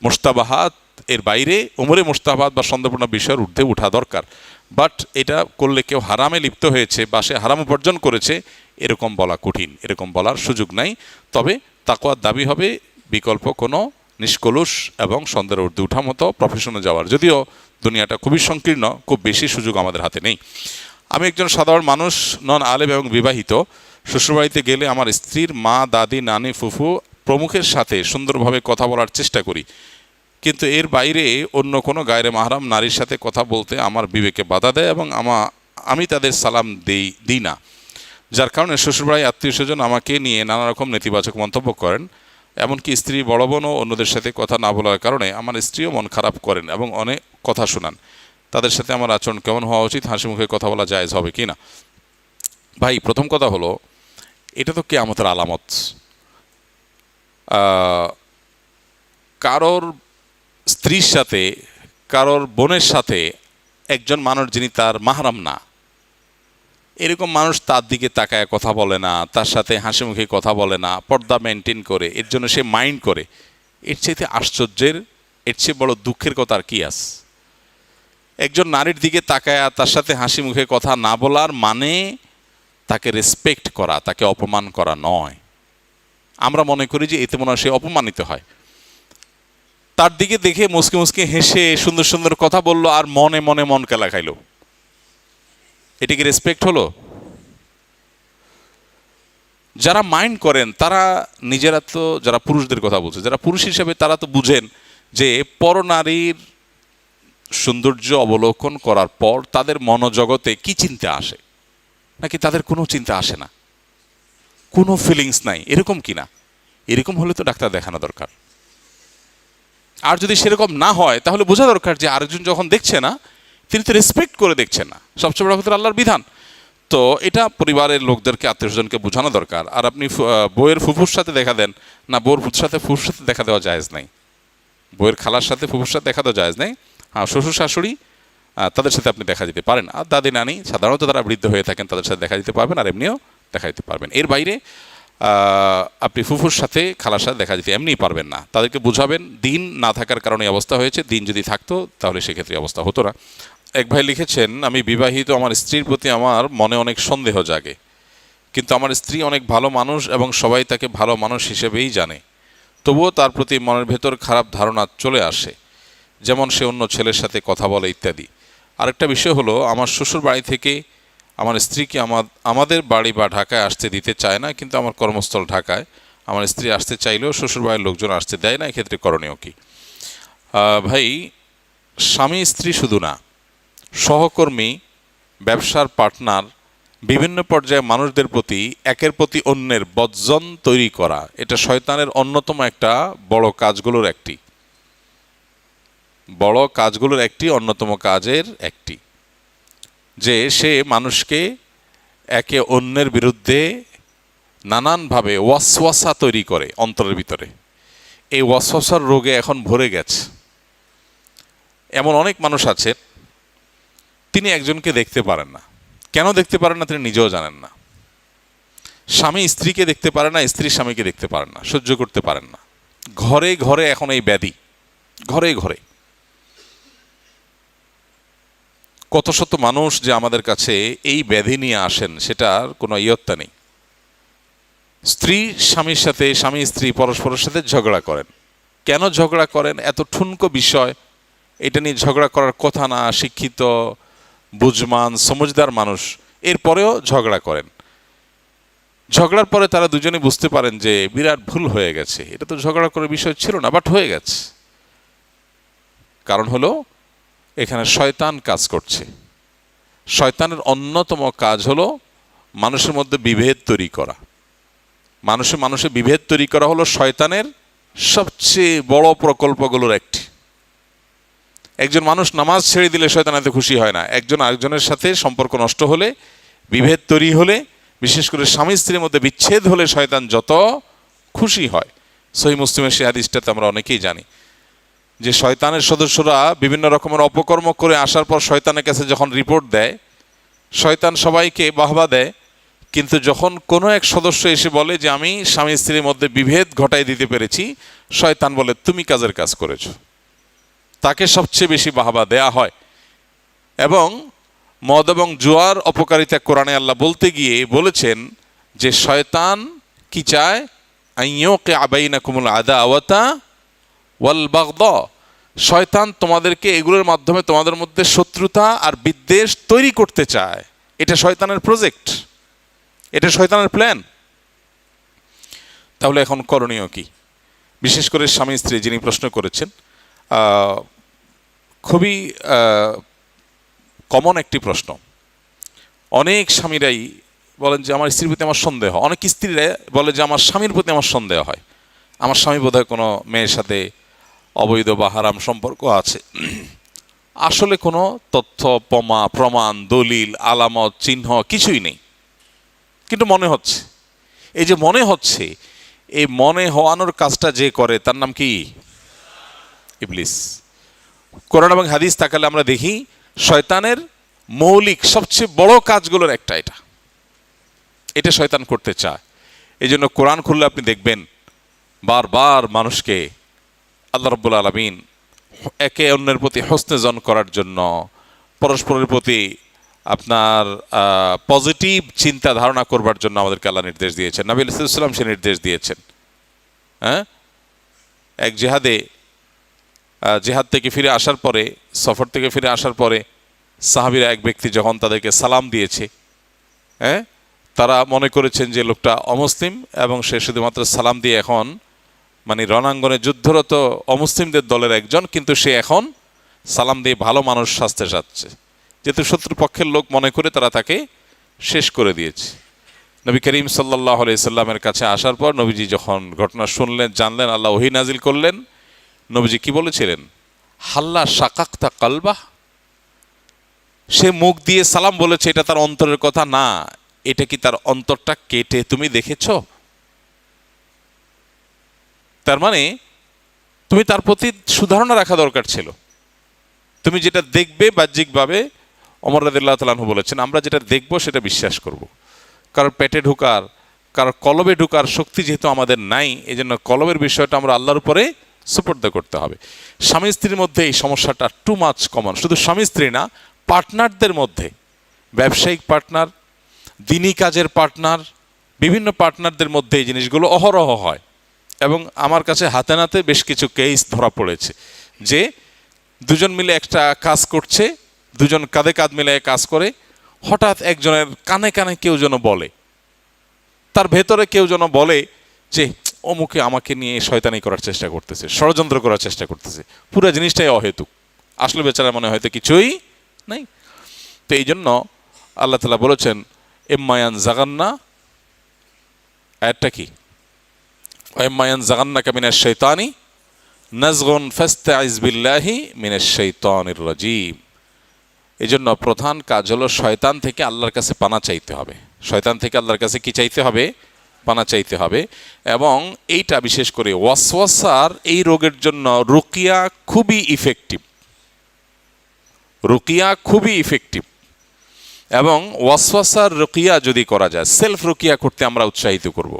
মুস্তাবাহাত এর বাইরে, উমরে মুস্তাবাহাত বা সন্দেহপূর্ণ বিষয়ের ঊর্ধ্বে উঠা দরকার। বাট এটা করলে কেউ হারামে লিপ্ত হয়েছে বা সে হারাম উপার্জন করেছে এরকম বলা কঠিন, এরকম বলার সুযোগ নাই। তবে তাকওয়ার দাবি হবে বিকল্প কোনো নিষ্কলুষ এবং সন্দেহের ঊর্ধ্বে উঠা মতো প্রফেশনে যাওয়ার। যদিও দুনিয়াটা খুবই সংকীর্ণ, খুব বেশি সুযোগ আমাদের হাতে নেই। আমি একজন সাধারণ মানুষ, নন আলেম এবং বিবাহিত। শ্বশুরবাড়িতে গেলে আমার স্ত্রীর মা, দাদি, নানি, ফুফু প্রমুখের সাথে সুন্দরভাবে কথা বলার চেষ্টা করি, কিন্তু এর বাইরে অন্য কোনো গায়রে মাহরাম নারীর সাথে কথা বলতে আমার বিবেকে বাধা দেয় এবং আমি তাদের সালাম দিই না। যার কারণে শ্বশুরবাড়ি আত্মীয় স্বজন আমাকে নিয়ে নানা রকম নেতিবাচক মন্তব্য করেন। এমনকি স্ত্রী, বড় বোনও অন্যদের সাথে কথা না বলার কারণে আমার স্ত্রীও মন খারাপ করেন এবং অনেক কথা শোনান। তাদের সাথে আমার আচরণ কেমন হওয়া উচিত? হাসি মুখে কথা বলা জায়েজ হবে কি না? ভাই, প্রথম কথা হলো, এটা তো কিয়ামতের আলামত। কারোর স্ত্রীর সাথে, কারোর বোনের সাথে একজন মানুষ যিনি তার মাহরাম না, এরকম মানুষ তার দিকে তাকায় কথা বলে না, তার সাথে হাসি মুখে কথা বলে না, পর্দা মেনটেন করে, এর জন্য সে মাইন্ড করে, এর চাইতে আশ্চর্যের, এর চেয়ে বড় দুঃখের কথা আর কি আছে? একজন নারীর দিকে তাকায় তার সাথে হাসি মুখে কথা না বলার মানে তাকে রেসপেক্ট করা, তাকে অপমান করা নয়। আমরা মনে করি যে এতে মনে হয় সে অপমানিত হয়। তার দিকে দেখে মুসকে মুসকে হেসে সুন্দর সুন্দর কথা বললো আর মনে মনে মন কেলা খাইল, এটা কি রেসপেক্ট হলো? যারা মাইন্ড করেন তারা নিজেরা তো, যারা পুরুষদের কথা বলছে, যারা পুরুষ হিসেবে তারা তো বুঝেন যে পরনারীর সৌন্দর্য অবলোকন করার পর তাদের মনোজগতে কি চিন্তা আসে, নাকি তাদের কোনো চিন্তা আসে না, কোনো ফিলিংস নাই, এরকম কি না? এরকম হলে তো ডাক্তার দেখানো দরকার। আর যদি সেরকম না হয় তাহলে বোঝা দরকার যে আরেকজন যখন দেখছে না, তিনি তো রেসপেক্ট করে দেখছেন না। সবচেয়ে বড় কথা আল্লাহর বিধান। তো এটা পরিবারের লোকদেরকে, আত্মীয় স্বজনকে বোঝানো দরকার। আর আপনি বউয়ের ফুফুর সাথে দেখা দেন না, বউর সাথে ফুফুর সাথে দেখা দেওয়া জায়েজ নাই, বউয়ের খালার সাথে ফুফুর সাথে দেখা দেওয়া জায়েজ নাই। হ্যাঁ, শ্বশুর শাশুড়ি তাদের সাথে আপনি দেখা দিতে পারেন, আর দাদি নানি সাধারণত তারা বৃদ্ধ হয়ে থাকেন, তাদের সাথে দেখা দিতে পারবেন, আর এমনিও দেখা দিতে পারবেন। এর বাইরে আপনি ফুফুর সাথে, খালার সাথে দেখা দিতে এমনিই পারবেন না। তাদেরকে বুঝাবেন, দিন না থাকার কারণে অবস্থা হয়েছে, দিন যদি থাকতো তাহলে সেক্ষেত্রে অবস্থা হতো না। এক ভাই লিখেছেন, আমি বিবাহিত, আমার স্ত্রীর প্রতি আমার মনে অনেক সন্দেহ জাগে, কিন্তু আমার স্ত্রী অনেক ভালো মানুষ এবং সবাই তাকে ভালো মানুষ হিসেবেই জানে, তবুও তার প্রতি মনের ভেতর খারাপ ধারণা চলে আসে, যেমন সে অন্য ছেলের সাথে কথা বলে ইত্যাদি। আরেকটা বিষয় হলো, আমার শ্বশুর বাড়ি থেকে আমার স্ত্রীকে আমাদের বাড়ি বা ঢাকায় আসতে দিতে চায় না, কিন্তু আমার কর্মস্থল ঢাকায়, আমার স্ত্রী আসতে চাইলেও শ্বশুরবাড়ির লোকজন আসতে দেয় না, এক্ষেত্রে করণীয় কি? ভাই, স্বামী স্ত্রী শুধু না, সহকর্মী, ব্যবসার পার্টনার, বিভিন্ন পর্যায়ে মানুষদের প্রতি একের প্রতি অন্যের বর্জন তৈরি করা, এটা শয়তানের অন্যতম একটা বড় কাজগুলোর একটি অন্যতম কাজের একটি, যে সে মানুষকে একে অন্যের বিরুদ্ধে নানানভাবে ওয়াসওয়াসা তৈরি করে অন্তরের ভিতরে। এই ওয়াসওয়াসার রোগে এখন ভরে গেছে। এমন অনেক মানুষ আছে, তিনি একজনকে দেখতে পারেন না। কেন দেখতে পারেন না তিনি নিজেও জানেন না। স্বামী স্ত্রীকে দেখতে পারে না, স্ত্রী স্বামীকে দেখতে পারেন না, সহ্য করতে পারেন না। ঘরে ঘরে এখন এই ব্যাধি, ঘরে ঘরে কত শত মানুষ যে আমাদের কাছে এই ব্যাধি নিয়ে আসেন সেটার কোনো ইয়ত্তা নেই। স্ত্রী স্বামীর সাথে, স্বামী স্ত্রী পরস্পরের সাথে ঝগড়া করেন। কেন ঝগড়া করেন? এত ঠুনকো বিষয়, এটা নিয়ে ঝগড়া করার কথা না। শিক্ষিত, বুঝমান, সমঝদার মানুষ এরপরেও ঝগড়া করেন। ঝগড়ার পরে তারা দুজনে বুঝতে পারেন যে বিরাট ভুল হয়ে গেছে, এটা তো ঝগড়া করার বিষয় ছিল না, বাট হয়ে গেছে। কারণ হলো এখানে শয়তান কাজ করছে। শয়তানের অন্যতম কাজ হলো মানুষের মধ্যে বিভেদ তৈরি করা। মানুষে বিভেদ তৈরি করা হলো শয়তানের সবচেয়ে বড় প্রকল্পগুলোর একটি। একজন মানুষ নামাজ ছেড়ে দিলে শয়তান এতে খুশি হয় না। একজন আরেকজনের সাথে সম্পর্ক নষ্ট হলে, বিভেদ তৈরি হলে, বিশেষ করে স্বামী স্ত্রীর মধ্যে বিচ্ছেদ হলে শয়তান যত খুশি হয়। সহিহ মুসলিমের সেই হাদিসটাতে আমরা অনেকেই জানি যে শয়তানের সদস্যরা বিভিন্ন রকমের অপকর্ম করে আসার পর শয়তানের কাছে যখন রিপোর্ট দেয়, শয়তান সবাইকে বাহবা দেয়, কিন্তু যখন কোনো এক সদস্য এসে বলে যে আমি স্বামী স্ত্রীর মধ্যে বিভেদ ঘটাই দিতে পেরেছি, শয়তান বলে তুমি কাজের কাজ করেছো। তাকে সবচেয়ে বেশি বাহবা দেয়া হয়। এবং মদ এবং জুয়ার অপকারিতা কোরআনে আল্লাহ বলতে গিয়ে বলেছেন যে শয়তান কি চায়? আইয়ুকি আবাইনাকুমুল আদাওয়াতা ওয়াল বাগদা। শয়তান তোমাদেরকে এগুলোর মাধ্যমে তোমাদের মধ্যে শত্রুতা আর বিদ্বেষ তৈরি করতে চায়। এটা শয়তানের প্রজেক্ট, এটা শয়তানের প্ল্যান। তাহলে এখন করণীয় কি? বিশেষ করে স্বামী স্ত্রী যিনি প্রশ্ন করেছেন, খুবই কমন একটি প্রশ্ন। অনেক স্বামীরাই বলেন যে আমার স্ত্রীর প্রতি আমার সন্দেহ, অনেক স্ত্রীরা বলে যে আমার স্বামীর প্রতি আমার সন্দেহ হয়, আমার স্বামী বোধহয় কোনো মেয়ের সাথে অবৈধ বা হারাম সম্পর্ক আছে। আসলে কোনো তথ্য প্রমাণ, দলিল, আলামত, চিহ্ন কিছুই নেই, কিন্তু মনে হচ্ছে। এই যে মনে হচ্ছে, এই মনে হওয়ানোর কাজটা যে করে তার নাম কি? ইবলিস। কোরআন এবং হাদিস তাকালে আমরা দেখি শয়তানের মৌলিক সবচেয়ে বড় কাজগুলোর একটা এটা শয়তান করতে চায়। এই জন্য কোরআন খুললে আপনি দেখবেন বারবার মানুষকে আল্লাহ রাব্বুল আলামিন একে অন্যের প্রতি হসনে জন করার জন্য, পরস্পরের প্রতি আপনার পজিটিভ চিন্তা ধারণা করবার জন্য আমাদেরকে আল্লাহ নির্দেশ দিয়েছেন। নবী আলাইহিস সালাম সে নির্দেশ দিয়েছেন। হ্যাঁ, এক জিহাদ থেকে ফিরে আসার পরে, সফর থেকে ফিরে আসার পরে সাহাবীরা এক ব্যক্তি যখন তাদেরকে সালাম দিয়েছে, হ্যাঁ, তারা মনে করেছেন যে লোকটা অমুসলিম এবং সে শুধুমাত্র সালাম দিয়ে এখন মানে রণাঙ্গনে যুদ্ধরত অমুসলিমদের দলের একজন, কিন্তু সে এখন সালাম দিয়ে ভালো মানুষ সাজতে চাচ্ছে। যেহেতু শত্রুপক্ষের লোক মনে করে তারা তাকে শেষ করে দিয়েছে। নবী করিম সাল্লাল্লাহু আলাইহি সাল্লামের কাছে আসার পর নবীজি যখন ঘটনা শুনলেন, জানলেন, আল্লাহ ওহী নাজিল করলেন। নবীজি কি বলেছিলেন? হাল্লা শাকাক্তা কালবাহ। সে মুখ দিয়ে সালাম বলেছে, এটা তার অন্তরের কথা না, এটা কি তার অন্তরটা কেটে তুমি দেখেছো? তার মানে তুমি তার প্রতি সুধারণা রাখা দরকার ছিল। তুমি যেটা দেখবে বাহ্যিকভাবে, ওমর রাদিয়াল্লাহু তাআলা আনহু বলেছেন, আমরা যেটা দেখব সেটা বিশ্বাস করব। কারোর পেটে ঢোকার, কারোর কলবে ঢোকার শক্তি যেহেতু আমাদের নাই, এই জন্য কলবের বিষয়টা আমরা আল্লাহর উপরে সুপর্দ করতে হবে। স্বামী স্ত্রীর মধ্যে এই সমস্যাটা টু মাচ কমন। শুধু স্বামী স্ত্রী না, পার্টনারদের মধ্যে, ব্যবসায়িক পার্টনার, দিনী কাজের পার্টনার, বিভিন্ন পার্টনারদের মধ্যে এই জিনিসগুলো অহরহ হয়। এবং আমার কাছে হাতে নাতে বেশ কিছু কেস ধরা পড়েছে যে দুজন মিলে একটা কাজ করছে, দুজন কাঁধে কাঁধ মিলে কাজ করে, হঠাৎ একজনের কানে কানে কেউ যেন বলে, তার ভেতরে কেউ যেন বলে যে অমুকে আমাকে নিয়ে শয়তানি করার চেষ্টা করতেছে, ষড়যন্ত্র করার চেষ্টা করতেছে। পুরো জিনিসটাই অহেতুক, আসলে বেচারা মনে হয়তো কিছুই নাই। তো এই জন্য আল্লাহ তাআলা বলেছেন ইম্মায়ান জাগান্না, আয়াতটা কি? ইম্মায়ান জাগান্নাকা মিনাশ শাইতানি নাজগুন ফাস্তাইজ বিল্লাহি মিনাশ শাইতানির রাজিম। এই জন্য প্রধান কাজ হলো শয়তান থেকে আল্লাহর কাছে পানা চাইতে হবে। শয়তান থেকে আল্লাহর কাছে কি চাইতে হবে? পানা চাইতে হবে। এবং এইটা বিশেষ করে ওয়াসওয়াসার এই রোগের জন্য রুকিয়া খুবই ইফেক্টিভ। রুকিয়া খুবই ইফেক্টিভ। এবং ওয়াসওয়াসার রুকিয়া যদি করা যায়, সেলফ রুকিয়া করতে আমরা উৎসাহিত করব।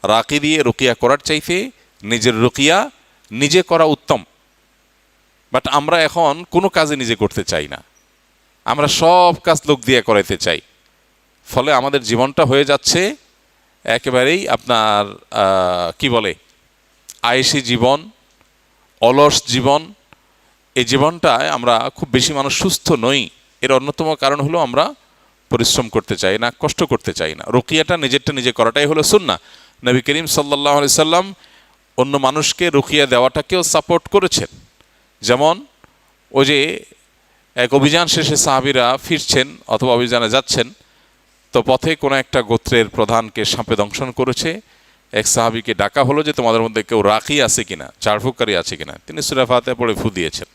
রাকি দিয়ে রুকিয়া করার চাইতে নিজের রুকিয়া নিজে করা উত্তম। বাট আমরা এখন কোনো কাজে নিজে করতে চাই না, আমরা সব কাজ লোক দিয়ে করাইতে চাই। ফলে আমাদের জীবনটা হয়ে যাচ্ছে একেবারেই আপনার কি বলে, আয়েশি জীবন, অলস জীবন। এই জীবনটায় আমরা খুব বেশি মানুষ সুস্থ নই। এর অন্যতম কারণ হলো আমরা পরিশ্রম করতে চাই না, কষ্ট করতে চাই না। রুকিয়াটা নিজেরটা নিজে করাটাই হলো সুন্নাহ। নবী করিম সাল্লাল্লাহু আলাইহি সাল্লাম অন্য মানুষকে রুকিয়া দেওয়াটাকেও সাপোর্ট করেছেন। যেমন ওই যে এক অভিযান শেষে সাহাবীরা ফিরছেন অথবা অভিযানে যাচ্ছেন, তো পথে কোনো একটা গোত্রের প্রধানকে সাপে দংশন করেছে। এক সাহাবীকে ডাকা হলো যে তোমাদের মধ্যে কেউ রাকি আছে কিনা, ঝাড়ফুঁককারী আছে কিনা। তিনি সূরা ফাতিহা পড়ে ফু দিয়েছেন,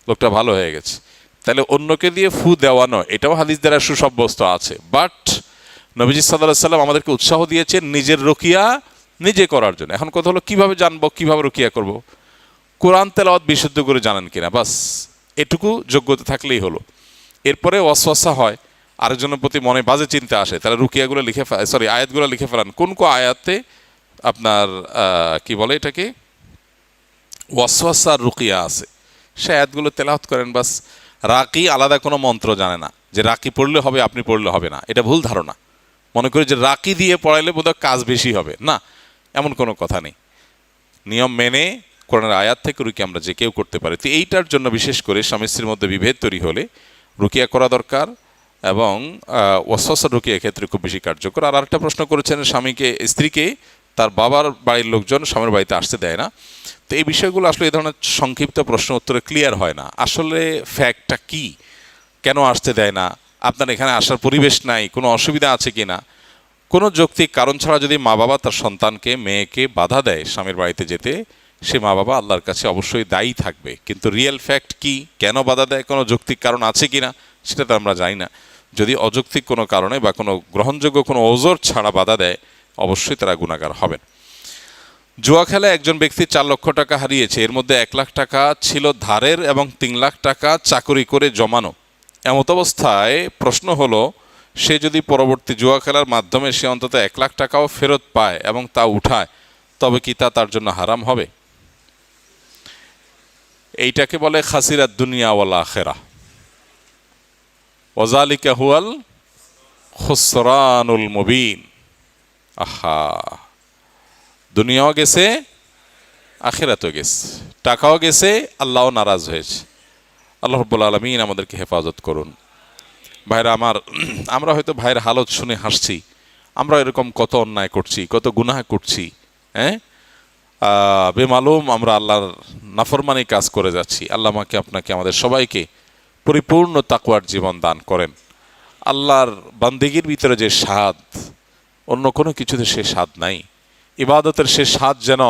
লোকটা ভালো হয়ে গেছে। তাহলে অন্যকে দিয়ে ফু দেওয়ানো এটাও হাদিস দ্বারা সুসাব্যস্ত আছে। বাট নবীজি সাল্লাল্লাহু আলাইহি সাল্লাম আমাদেরকে উৎসাহ দিয়েছেন নিজের রুকিয়া নিজে করার জন্য। এখন কথা হলো কিভাবে জানবো, কিভাবে রুকিয়া করব? কোরআন তেলাওয়াত বিশুদ্ধ করে জানেন কিনা, বাস এটুকু যোগ্যতা থাকলেই হলো। এরপরে ওয়াসওয়াসা হয়, আরেকজনের প্রতি মনে বাজে চিন্তা আসে, তাহলে রুকিয়াগুলো লিখে আয়াতগুলো লিখে ফেলান কোন আয়াতে আপনার কি বলে এটাকে ওয়াসওয়াসার রুকিয়া আছে, সে আয়াতগুলো তেলাওয়াত করেন। বাস রাকি আলাদা কোনো মন্ত্র জানে না যে রাকি পড়লে হবে আপনি পড়লে হবে না, এটা ভুল ধারণা। মনে করি যে রাকি দিয়ে পড়াইলে বোধহয় কাজ বেশি হবে, না, এমন কোনো কথা নেই। নিয়ম মেনে কোরআনের আয়াত থেকে রুকিয়া আমরা যে কেউ করতে পারি। তো এইটার জন্য বিশেষ করে স্বামী স্ত্রীর মধ্যে বিভেদ তৈরি হলে রুকিয়া করা দরকার, এবং ওয়াসওয়াসার রুকিয়া ক্ষেত্রে খুব বেশি কার্যকর। আর আরেকটা প্রশ্ন করেছেন, স্ত্রীকে তার বাবার বাড়ির লোকজন স্বামীর বাড়িতে আসতে দেয় না। তো এই বিষয়গুলো আসলে এই ধরনের সংক্ষিপ্ত প্রশ্ন উত্তরে ক্লিয়ার হয় না। আসলে ফ্যাক্টটা কি, কেন আসতে দেয় না, আপনার এখানে আসার পরিবেশ নাই, কোনো অসুবিধা আছে কি না। কোনো যৌক্তিক কারণ ছাড়া যদি মা বাবা তার সন্তানকে মেয়েকে বাধা দেয় স্বামীর বাড়িতে যেতে, সে মা বাবা আল্লাহর কাছে অবশ্যই দায়ী থাকবে। কিন্তু রিয়েল ফ্যাক্ট কি, কেন বাধা দেয়, কোনো যৌক্তিক কারণ আছে কি না সেটা তো আমরা জানি না। যদি অযৌক্তিক কোনো কারণে বা কোনো গ্রহণযোগ্য কোনো ওজর ছাড়া বাধা দেয়, অবশ্যই তারা গুনাহগার হবেন। জুয়া খেলায় একজন ব্যক্তি 4 লক্ষ টাকা হারিয়েছে, এর মধ্যে 1 লাখ টাকা ছিল ধারের এবং 3 লাখ টাকা চাকরি করে জমানো। এমত অবস্থায় প্রশ্ন হলো, সে যদি পরবর্তী জুয়া খেলার মাধ্যমে সে অন্তত 1 লাখ টাকাও ফেরত পায় এবং তা উঠায়, তবে কি তা তার জন্য হারাম হবে? এইটাকে বলে খাসিরাত দুনিয়া ওয়াল আখিরাহ, ওয়াজালিকা হুয়াল খুসরানুল মুবিন। আহা, দুনিয়াও গেছে, আখিরাতও গেছে, টাকাও গেছে, আল্লাহও নারাজ হয়েছে। আল্লাহ রাব্বুল আলামিন আমাদেরকে হেফাজত করুন। ভাইরা আমার, আমরা হয়তো ভাইয়ের হালত শুনে হাসছি, আমরা এরকম কত অন্যায় করছি, কত গুনাহ করছি, হ্যাঁ, বেমালুম আমরা আল্লাহর নাফরমানি কাজ করে যাচ্ছি। আল্লাহ আমাকে আপনাকে আমাদের সবাইকে পরিপূর্ণ তাকওয়ার জীবন দান করেন। আল্লাহর বান্দেগীর ভিতরে যে স্বাদ, অন্য কোনো কিছুতে সে স্বাদ নাই। ইবাদতের সে স্বাদ যেন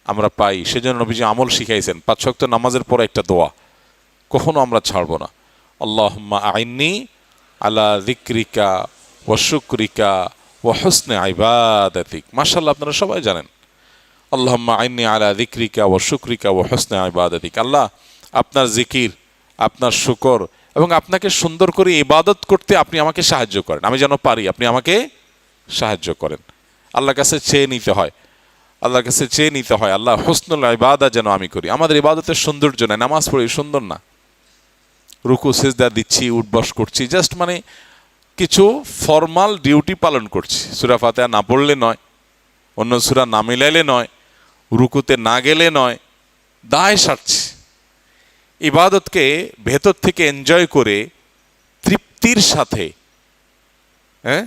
আমরা পাই, সেজন্য নবীজি আমল শিখাইছেন। 5 ওয়াক্ত নামাজের পরে একটা দোয়া কখনো আমরা ছাড়ব না। আল্লাহুম্মা আইন্নি আলা যিকরিকা ওয়া শুকরিকা ওয়া হুসনি ইবাদাতিক। মাশাআল্লাহ, আপনারা সবাই জানেন আল্লাহুম্মা আইন্নি আলা যিকরিকা ওয়া শুকরিকা ওয়া হুসনি ইবাদাতিক। আল্লাহ, আপনার জিকির, আপনার শুকর এবং আপনাকে সুন্দর করে ইবাদত করতে আপনি আমাকে সাহায্য করেন, আমি যেন পারি, আপনি আমাকে সাহায্য করেন। আল্লাহর কাছে চেয়ে নিতে হয়, আল্লাহর কাছে চেয়ে নিতে হয়, আল্লাহ হুসনুল ইবাদা যেন আমি করি। আমাদের ইবাদতের সৌন্দর্য নাই, নামাজ পড়ি সুন্দর না, রুকু সিজদা দিচ্ছি, উঠবস করছি, জাস্ট মানে কিছু ফর্মাল ডিউটি পালন করছি। সূরা ফাতিহা না পড়লে নয়, অন্য সূরা না মিলাইলে নয়, রুকুতে না গেলে নয়, দায় সারছি। ইবাদতকে ভেতর থেকে এনজয় করে তৃপ্তির সাথে, হ্যাঁ,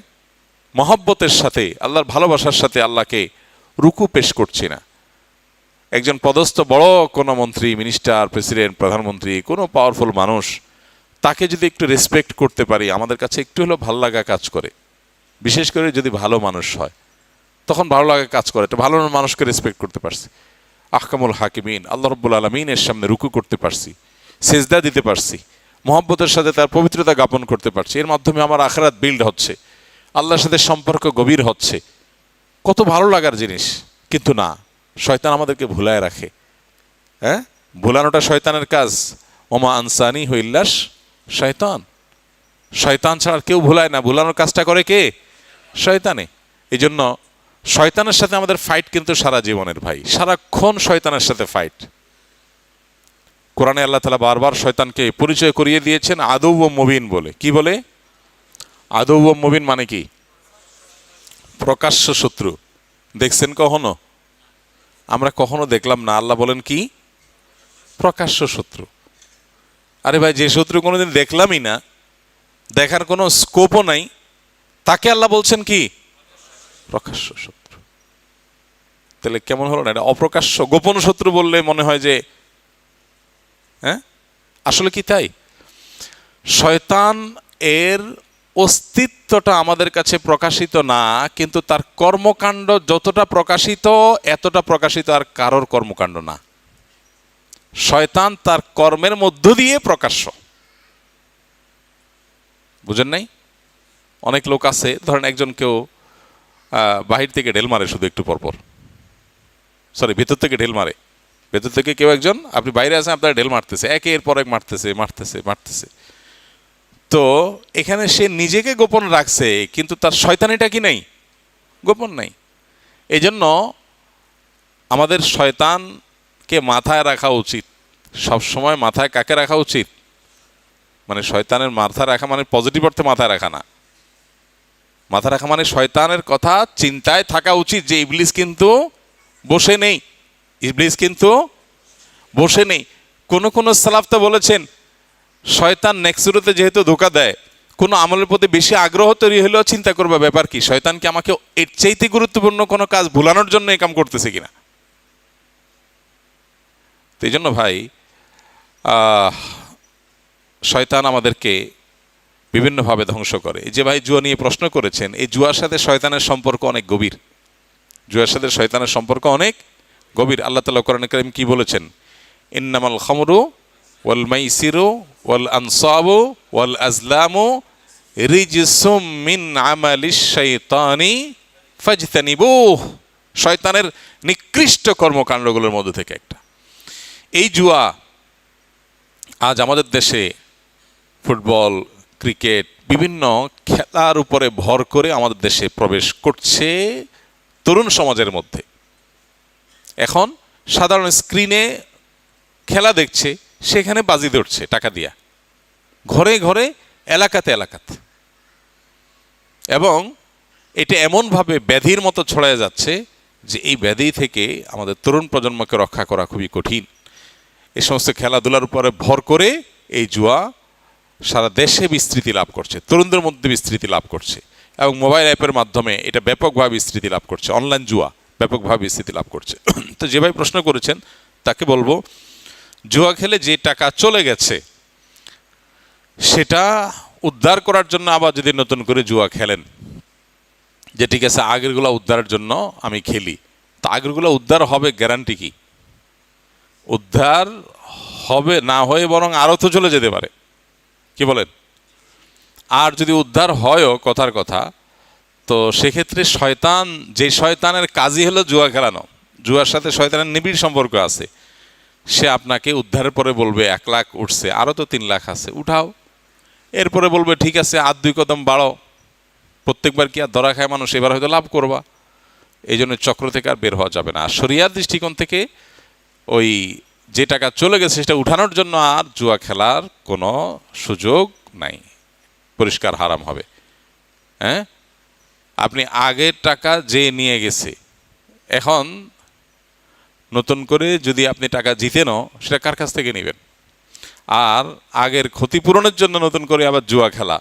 মহব্বতের সাথে, আল্লাহর ভালোবাসার সাথে আল্লাহকে রুকু পেশ করছি না। একজন পদস্থ বড় কোনো মন্ত্রী, মিনিস্টার, প্রেসিডেন্ট, প্রধানমন্ত্রী, কোনো পাওয়ারফুল মানুষ, তাকে যদি একটু রেসপেক্ট করতে পারি, আমাদের কাছে একটু হলেও ভালো লাগা কাজ করে। বিশেষ করে যদি ভালো মানুষ হয়, তখন ভালো লাগা কাজ করে। তো ভালো মানুষকে রেসপেক্ট করতে পারছি, আহকামুল হাকিমিন আল্লাহ রাব্বুল আলামিনের সামনে রুকু করতে পারছি, সেজদা দিতে পারছি, মহব্বতের সাথে তার পবিত্রতা জ্ঞাপন করতে পারছি। এর মাধ্যমে আমার আখিরাত বিল্ড হচ্ছে, আল্লাহর সাথে সম্পর্ক গভীর হচ্ছে, কত ভালো লাগার জিনিস। কিন্তু না, শয়তান আমাদেরকে ভুলায় রাখে। হ্যাঁ, ভুলানোটা শয়তানের কাজ। ওমা আনসানি হইল্লাস শয়তান, শয়তান ছাড়া কেউ ভুলায় না, ভুলানোর কাজটা করে কে? শয়তানে। এই জন্য শয়তানের সাথে আমাদের ফাইট কিন্তু সারা জীবনের ভাই, সারাক্ষণ শয়তানের সাথে ফাইট। কোরআনে আল্লাহ তাআলা বারবার শয়তানকে পরিচয় করিয়ে দিয়েছেন আদৌ ও মুবিন বলে। কি বলে? আদৌ ও মুবিন মানে কি? প্রকাশ্য শত্রু। দেখছেন কখনো? আমরা কখনো দেখলাম না। আল্লাহ বলেন কি? প্রকাশ্য শত্রু। আরে ভাই, যে শত্রু কোনোদিন দেখলামই না, দেখার কোনো স্কোপও নাই, তাকে আল্লাহ বলছেন কি? প্রকাশ্য শত্রু। তাহলে কেমন হলো না? এটা অপ্রকাশ্য গোপন শত্রু বললে মনে হয় যে, হ্যাঁ, আসলে কি তাই? শয়তান এর অস্তিত্বটা আমাদের কাছে প্রকাশিত না, কিন্তু তার কর্মকাণ্ড যতটা প্রকাশিত, এতটা প্রকাশিত আর কারোর কর্মকাণ্ড না। শয়তান তার কর্মের মধ্য দিয়ে প্রকাশ্য। বুঝেন নাই? অনেক লোক আছে, ধরেন একজন কেউ বাহির থেকে ঢেল মারে, শুধু একটু পরপর, সরি ভেতর থেকে ঢেল মারে। ভেতর থেকে কেউ একজন, আপনি বাইরে আছেন, আপনার ঢেল মারতেছে, একের পর এক মারতেছে মারতেছে মারতেছে। তো এখানে সে নিজেকে গোপন রাখছে, কিন্তু তার শয়তানিটা কি নাই? গোপন নাই। এই জন্য আমাদের শয়তানকে মাথায় রাখা উচিত সব সময়। মাথায় কাকে রাখা উচিত? মানে শয়তানের মাথায় রাখা মানে পজিটিভ অর্থে মাথায় রাখা না। মাথা রাখা মানে শয়তানের কথা চিন্তায় থাকা উচিত যে ইবলিস কিন্তু বসে নেই, ইবলিস কিন্তু বসে নেই। কোন সালাফ তো বলেছেন, শয়তান নেক্সুরতে যেহেতু ধোকা দেয়, কোনো আমলের প্রতি বেশি আগ্রহ তৈরি হলেও চিন্তা করবে ব্যাপার কি, শয়তান কি আমাকে এর চাইতে গুরুত্বপূর্ণ কোনো কাজ ভুলানোর জন্য এই কাম করতেছে কিনা। তো এই জন্য ভাই, শয়তান আমাদেরকে বিভিন্নভাবে ধ্বংস করে। এই যে ভাই জুয়া নিয়ে প্রশ্ন করেছেন, এই জুয়ার সাথে শয়তানের সম্পর্ক অনেক গভীর। জুয়ার সাথে শয়তানের সম্পর্ক অনেক গভীর। আল্লাহ তাআলা কোরআনে কারীম কি বলেছেন? ইন্নামাল খামরু ওয়াল মাইসিরু ওয়াল আনসাবু ওয়াল আজলামু রিজসুম মিন আমালিশ শাইতানি ফাজতানিবুহ। শয়তানের নিকৃষ্ট কর্মকাণ্ডগুলোর মধ্যে থেকে একটা। এই জুয়া আজ আমাদের দেশে ফুটবল, ক্রিকেট, বিভিন্ন খেলার উপরে ভর করে আমাদের দেশে প্রবেশ করছে তরুণ সমাজের মধ্যে। এখন সাধারণ স্ক্রিনে খেলা দেখছে, সেখানে বাজি ধরছে টাকা দিয়া, ঘরে ঘরে, এলাকাতে এলাকাতে। এবং এটা এমনভাবে ব্যাধির মতো ছড়ায় যাচ্ছে যে এই ব্যাধি থেকে আমাদের তরুণ প্রজন্মকে রক্ষা করা খুবই কঠিন। এই সমস্ত খেলাধুলার উপরে ভর করে এই জুয়া সারা দেশে বিস্তৃতি লাভ করছে, তরুণদের মধ্যে বিস্তৃতি লাভ করছে, এবং মোবাইল অ্যাপের মাধ্যমে এটা ব্যাপকভাবে বিস্তৃতি লাভ করছে। অনলাইন জুয়া ব্যাপকভাবে বিস্তৃতি লাভ করছে। তো যে ভাই প্রশ্ন করেছেন তাকে বলবো, জুয়া খেলে যে টাকা চলে গেছে সেটা উদ্ধার করার জন্য আবার যদি নতুন করে জুয়া খেলেন, যে ঠিক আছে আগেরগুলো উদ্ধারের জন্য আমি খেলি, তা আগেরগুলো উদ্ধার হবে গ্যারান্টি কি? উদ্ধার হবে না হয়ে বরং আরও তো চলে যেতে পারে। কি বলেন? আর যদি উদ্ধার হয়ও, কথার কথা, তো সেক্ষেত্রে শয়তান, যে শয়তানের কাজই হলো জুয়া খেলানো, জুয়ার সাথে শয়তানের নিবিড় সম্পর্ক আছে, সে আপনাকে উদ্ধারের পরে বলবে 1 লাখ উঠছে, আরও তো 3 লাখ আছে, উঠাও। এরপরে বলবে ঠিক আছে আর 2 কদম বাড়াও। প্রত্যেকবার কি আর ধরা খায় মানুষ? এবার হয়তো লাভ করবা। এই জন্য চক্র থেকে আর বের হওয়া যাবে না। আর শরিয়ার দৃষ্টিকোণ থেকে ওই যে টাকা চলে গেছে সেটা উঠানোর জন্য আর জুয়া খেলার কোনো সুযোগ নাই, পরিষ্কার হারাম হবে। হ্যাঁ, আপনি আগের টাকা যে নিয়ে গেছে, এখন নতুন করে যদি আপনি টাকা জিতেনও, সেটা কার কাছ থেকে নেবেন? আর আগের ক্ষতিপূরণের জন্য নতুন করে আবার জুয়া খেলা,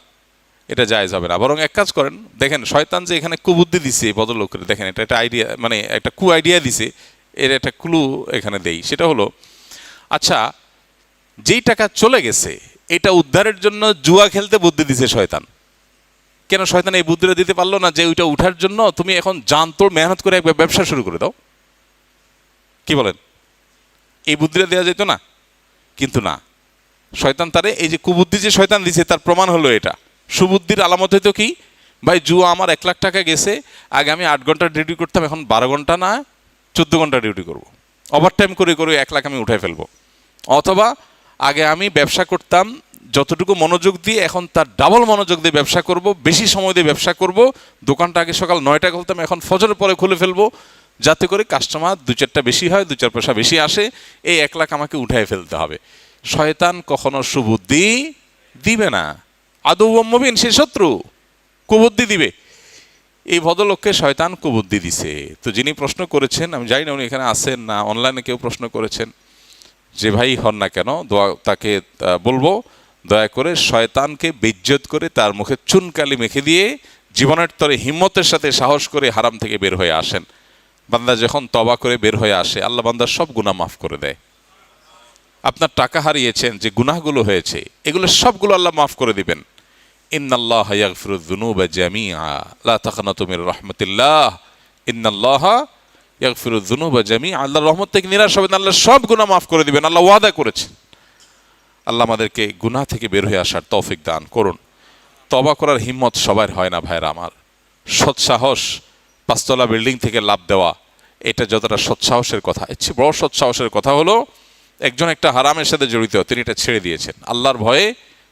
এটা জায়েজ হবে না। বরং এক কাজ করেন, দেখেন শয়তান যে এখানে কুবুদ্ধি দিছে ভদ্রলোকের, দেখেন এটা একটা আইডিয়া, মানে একটা কু আইডিয়া দিছে, এর একটা ক্লু এখানে দেই। সেটা হলো, আচ্ছা যেই টাকা চলে গেছে এটা উদ্ধারের জন্য জুয়া খেলতে বুদ্ধি দিছে শয়তান। কেন শয়তান এই বুদ্ধিটা দিতে পারলো না যে ওইটা উঠার জন্য তুমি এখন জানতোর মেহনত করে একবার ব্যবসা শুরু করে দাও? কি বলেন? এই বুদ্ধিটা দেওয়া যেত না? কিন্তু না, শয়তান তারে এই যে কুবুদ্ধি যে শয়তান দিছে তার প্রমাণ হলো এটা। সুবুদ্ধির আলামত হইতো কি? ভাই জুয়া আমার 1 লাখ টাকা গেছে, আগে আমি 8 ঘন্টা ডিউটি করতাম, এখন 12 ঘন্টা না 14 ঘন্টা ডিউটি করবো, ওভার টাইম করে করে 1 লাখ আমি উঠাই ফেলবো। অথবা আগে আমি ব্যবসা করতাম যতটুকু মনোযোগ দিয়ে এখন তার ডাবল মনোযোগ দিয়ে ব্যবসা করব, বেশি সময় দিয়ে ব্যবসা করব। দোকানটা আগে সকাল 9টায় খুলতাম, এখন ফজরের পরে খুলে ফেলবো, যাতে করে কাস্টমার 2-4টা বেশি হয়, 2-4 পয়সা বেশি আসে। এই 1 লাখ আমাকে উঠায় ফেলতে হবে। শয়তান কখনো সুবুদ্ধি দিবে না। আদুওয়াম মুবিন, সে শত্রু, কুবুদ্ধি দিবে। এই ভদ্রলোককে শয়তান কুবুদ্ধি দিছে। তো যিনি প্রশ্ন করেছেন, আমি জানি না উনি এখানে আছেন না অনলাইনে কেউ প্রশ্ন করেছেন, যে ভাই হন না কেন, তাকে বলবো দয়া করে শয়তানকে বেইজ্জত করে তার মুখে চুনকালি মেখে দিয়ে জীবনের তরে হিম্মতের সাথে সাহস করে হারাম থেকে বের হয়ে আসেন। বান্দা যখন তওবা করে বের হয়ে আসে, আল্লাহ বান্দার সব গুনাহ মাফ করে দেয়। আপনার টাকা হারিয়েছেন, যে গুনাহগুলো হয়েছে, এগুলো সবগুলো আল্লাহ মাফ করে দিবেন। ইন্নাল্লাহা ইয়াগফিরুয যুনুবা জামিআ লা তাকনাতু মির রাহমাতিল্লাহ, ইন্নাল্লাহা ইয়াগফিরুয যুনুবা জামিআ। আল্লাহর রহমত থেকে নিরাশ হবেন, আল্লাহ সব গুনাহ মাফ করে দিবেন, আল্লাহ ওয়াদা করেছেন। আল্লাহ আমাদেরকে গুনাহ থেকে বের হয়ে আসার তৌফিক দান করুন। তওবা করার হিম্মত সবার হয় না ভাইরা আমার। সৎসাহস, 5তলা বিল্ডিং থেকে লাফ দেওয়া, এটা যতটা সৎসাহসের কথা, এর চেয়ে বড় সৎসাহসের কথা হলো একজন একটা হারামের সাথে জড়িত, তিনি এটা ছেড়ে দিয়েছেন, আল্লাহর ভয়ে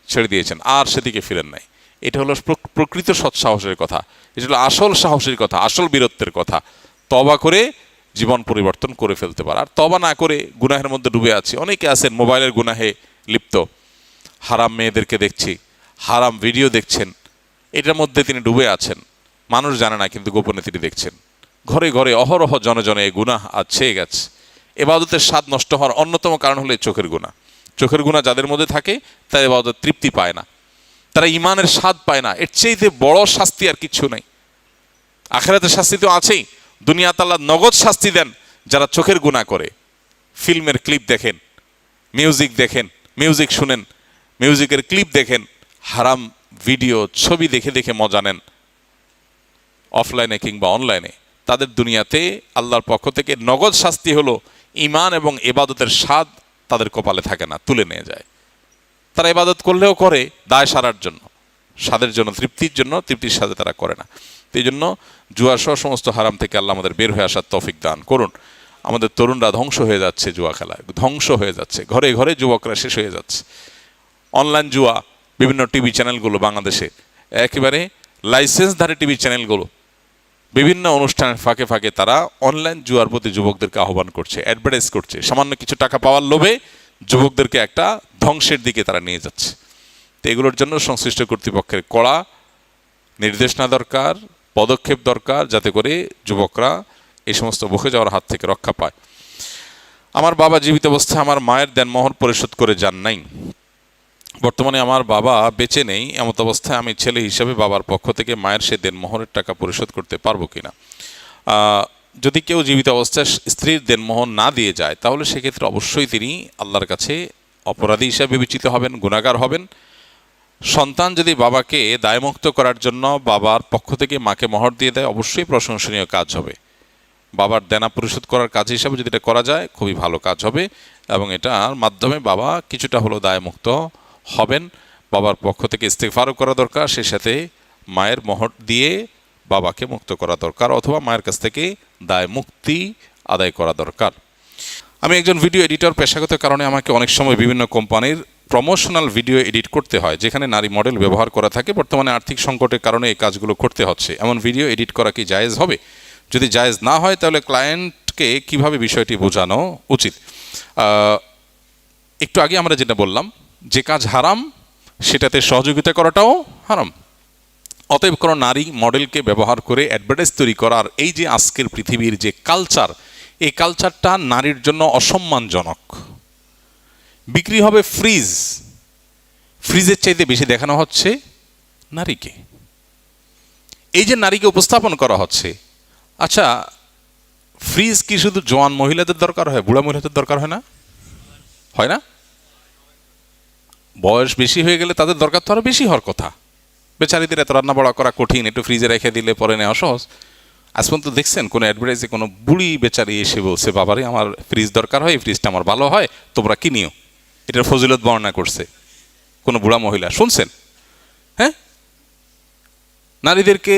ছেড়ে দিয়েছেন, আর সেদিকে ফিরেন নাই। এটা হলো প্রকৃত সৎসাহসের কথা, এটা হলো আসল সাহসের কথা, আসল বীরত্বের কথা। তওবা করে জীবন পরিবর্তন করে ফেলতে পারে। আর তওবা না করে গুনাহের মধ্যে ডুবে আছে অনেকে আছেন, মোবাইলের গুনাহে লিপ্ত, হারাম মেয়েদেরকে দেখছি, হারাম ভিডিও দেখছেন, এটার মধ্যে তিনি ডুবে আছেন, মানুষ জানে না, কিন্তু গোপনে তিনি দেখছেন। ঘরে ঘরে অহরহ জনে জনে এই গুনাহ আজ ছেয়ে গেছে। ইবাদতের স্বাদ নষ্ট হওয়ার অন্যতম কারণ হলো চোখের গুনাহ। চোখের গুনাহ যাদের মধ্যে থাকে তারা ইবাদত তৃপ্তি পায় না, তারা ঈমানের স্বাদ পায় না। এর চেয়ে বড় শাস্তি আর কিছু নাই। আখিরাতের শাস্তি তো আছেই, দুনিয়াতে আল্লাহ নগদ শাস্তি দেন যারা চোখের গুনাহ করে। ফিল্মের ক্লিপ দেখেন, মিউজিক দেখেন, মিউজিক শুনেন, মিউজিকের ক্লিপ দেখেন, হারাম ভিডিও ছবি দেখে দেখে মজা নেন, অফলাইনে কিংবা অনলাইনে। তাদের দুনিয়াতে আল্লাহর পক্ষ থেকে নগদ শাস্তি হলো ঈমান এবং ইবাদতের স্বাদ তাদের কপালে থাকে না, তুলে নিয়ে যায়। তারা ইবাদত করলেও করে দায় সারার জন্য, স্বাদের জন্য, তৃপ্তির জন্য, তৃপ্তির সাথে তারা করে না। এই জন্য জুয়া সহ সমস্ত হারাম থেকে আল্লাহ আমাদের বের হয়ে আসার তৌফিক দান করুন। আমাদের তরুণরা ধ্বংস হয়ে যাচ্ছে জুয়া খেলায়, ধ্বংস হয়ে যাচ্ছে, ঘরে ঘরে যুবকরা শেষ হয়ে যাচ্ছে। অনলাইন জুয়া, বিভিন্ন টিভি চ্যানেলগুলো বাংলাদেশে, একেবারে লাইসেন্সধারী টিভি চ্যানেলগুলো বিভিন্ন অনুষ্ঠানের ফাঁকে ফাঁকে তারা অনলাইন জুয়ার প্রতি যুবকদেরকে আহ্বান করছে, অ্যাডভার্টাইজ করছে। সামান্য কিছু টাকা পাওয়ার লোভে যুবকদেরকে একটা ধ্বংসের দিকে তারা নিয়ে যাচ্ছে। তো এগুলোর জন্য সংশ্লিষ্ট কর্তৃপক্ষের কড়া নির্দেশনা দরকার, পদক্ষেপ দরকার, যাতে করে যুবকরা এই সমস্ত বকে যাওয়ার হাত থেকে রক্ষা পায়। আমার বাবা জীবিত অবস্থায় আমার মায়ের দেনমোহর পরিশোধ করে যান নাই। বর্তমানে আমার বাবা বেঁচে নেই, এমত অবস্থায় আমি ছেলে হিসাবে বাবার পক্ষ থেকে মায়ের সে দেনমোহরের টাকা পরিশোধ করতে পারবো কিনা? যদি কেউ জীবিত অবস্থায় স্ত্রীর দেনমোহর না দিয়ে যায়, তাহলে সেক্ষেত্রে অবশ্যই তিনি আল্লাহর কাছে অপরাধী হিসাবে বিবেচিত হবেন, গুনাহগার হবেন। সন্তান যদি বাবাকে দায়মুক্ত করার জন্য বাবার পক্ষ থেকে মাকে মোহর দিয়ে দেয়, অবশ্যই প্রশংসনীয় কাজ হবে। বাবার দেনা পরিশোধ করার কাজ হিসাবে যদি এটা করা যায়, খুবই ভালো কাজ হবে, এবং এটার মাধ্যমে বাবা কিছুটা হলেও দায়মুক্ত হবেন। বাবার পক্ষ থেকে ইস্তেগফারও করা দরকার, সেই সাথে মায়ের মোহর দিয়ে বাবাকে মুক্ত করা দরকার, অথবা মায়ের কাছ থেকে দায় মুক্তি আদায় করা দরকার। আমি একজন ভিডিও এডিটর, পেশাগত কারণে আমাকে অনেক সময় বিভিন্ন কোম্পানির প্রমোশনাল ভিডিও এডিট করতে হয়, যেখানে নারী মডেল ব্যবহার করা থাকে। বর্তমানে আর্থিক সংকটের কারণে এই কাজগুলো করতে হচ্ছে। এমন ভিডিও এডিট করা কি জায়েজ হবে? যদি জায়েজ না হয়, তাহলে ক্লায়েন্টকে কিভাবে বিষয়টি বোঝানো উচিত? একটু আগে আমরা যেটা বললাম, যে কাজ হারাম সেটাতে সহযোগিতা করাটাও হারাম। অতএব কোনো নারী মডেলকে ব্যবহার করে অ্যাডভার্টাইজ তৈরি করার এই যে আজকের পৃথিবীর যে কালচার, এই কালচারটা নারীর জন্য অসম্মানজনক। বিক্রি হবে ফ্রিজ, ফ্রিজের চাইতে বেশি দেখানো হচ্ছে নারীকে। এই যে নারীকে উপস্থাপন করা হচ্ছে, আচ্ছা ফ্রিজ কি শুধু জোয়ান মহিলাদের দরকার হয়, বুড়া মহিলাদের দরকার হয় না? হয় না? বয়স বেশি হয়ে গেলে তাদের দরকার তো আরো বেশি হওয়ার কথা। বেচারিদের এত রান্না বাড়া করা কঠিন, একটু ফ্রিজে রেখে দিলে পরে নেওয়া সহজ। আজ পর্যন্ত দেখছেন কোনো অ্যাডভার্টাইজে কোনো বুড়ি বেচারি এসে বলছে, বাবারে আমার ফ্রিজ দরকার হয়, ফ্রিজটা আমার ভালো হয়, তোমরা কিনিও, এটার ফজিলত বর্ণনা করছে কোনো বুড়া মহিলা? শুনছেন? হ্যাঁ, নারীদেরকে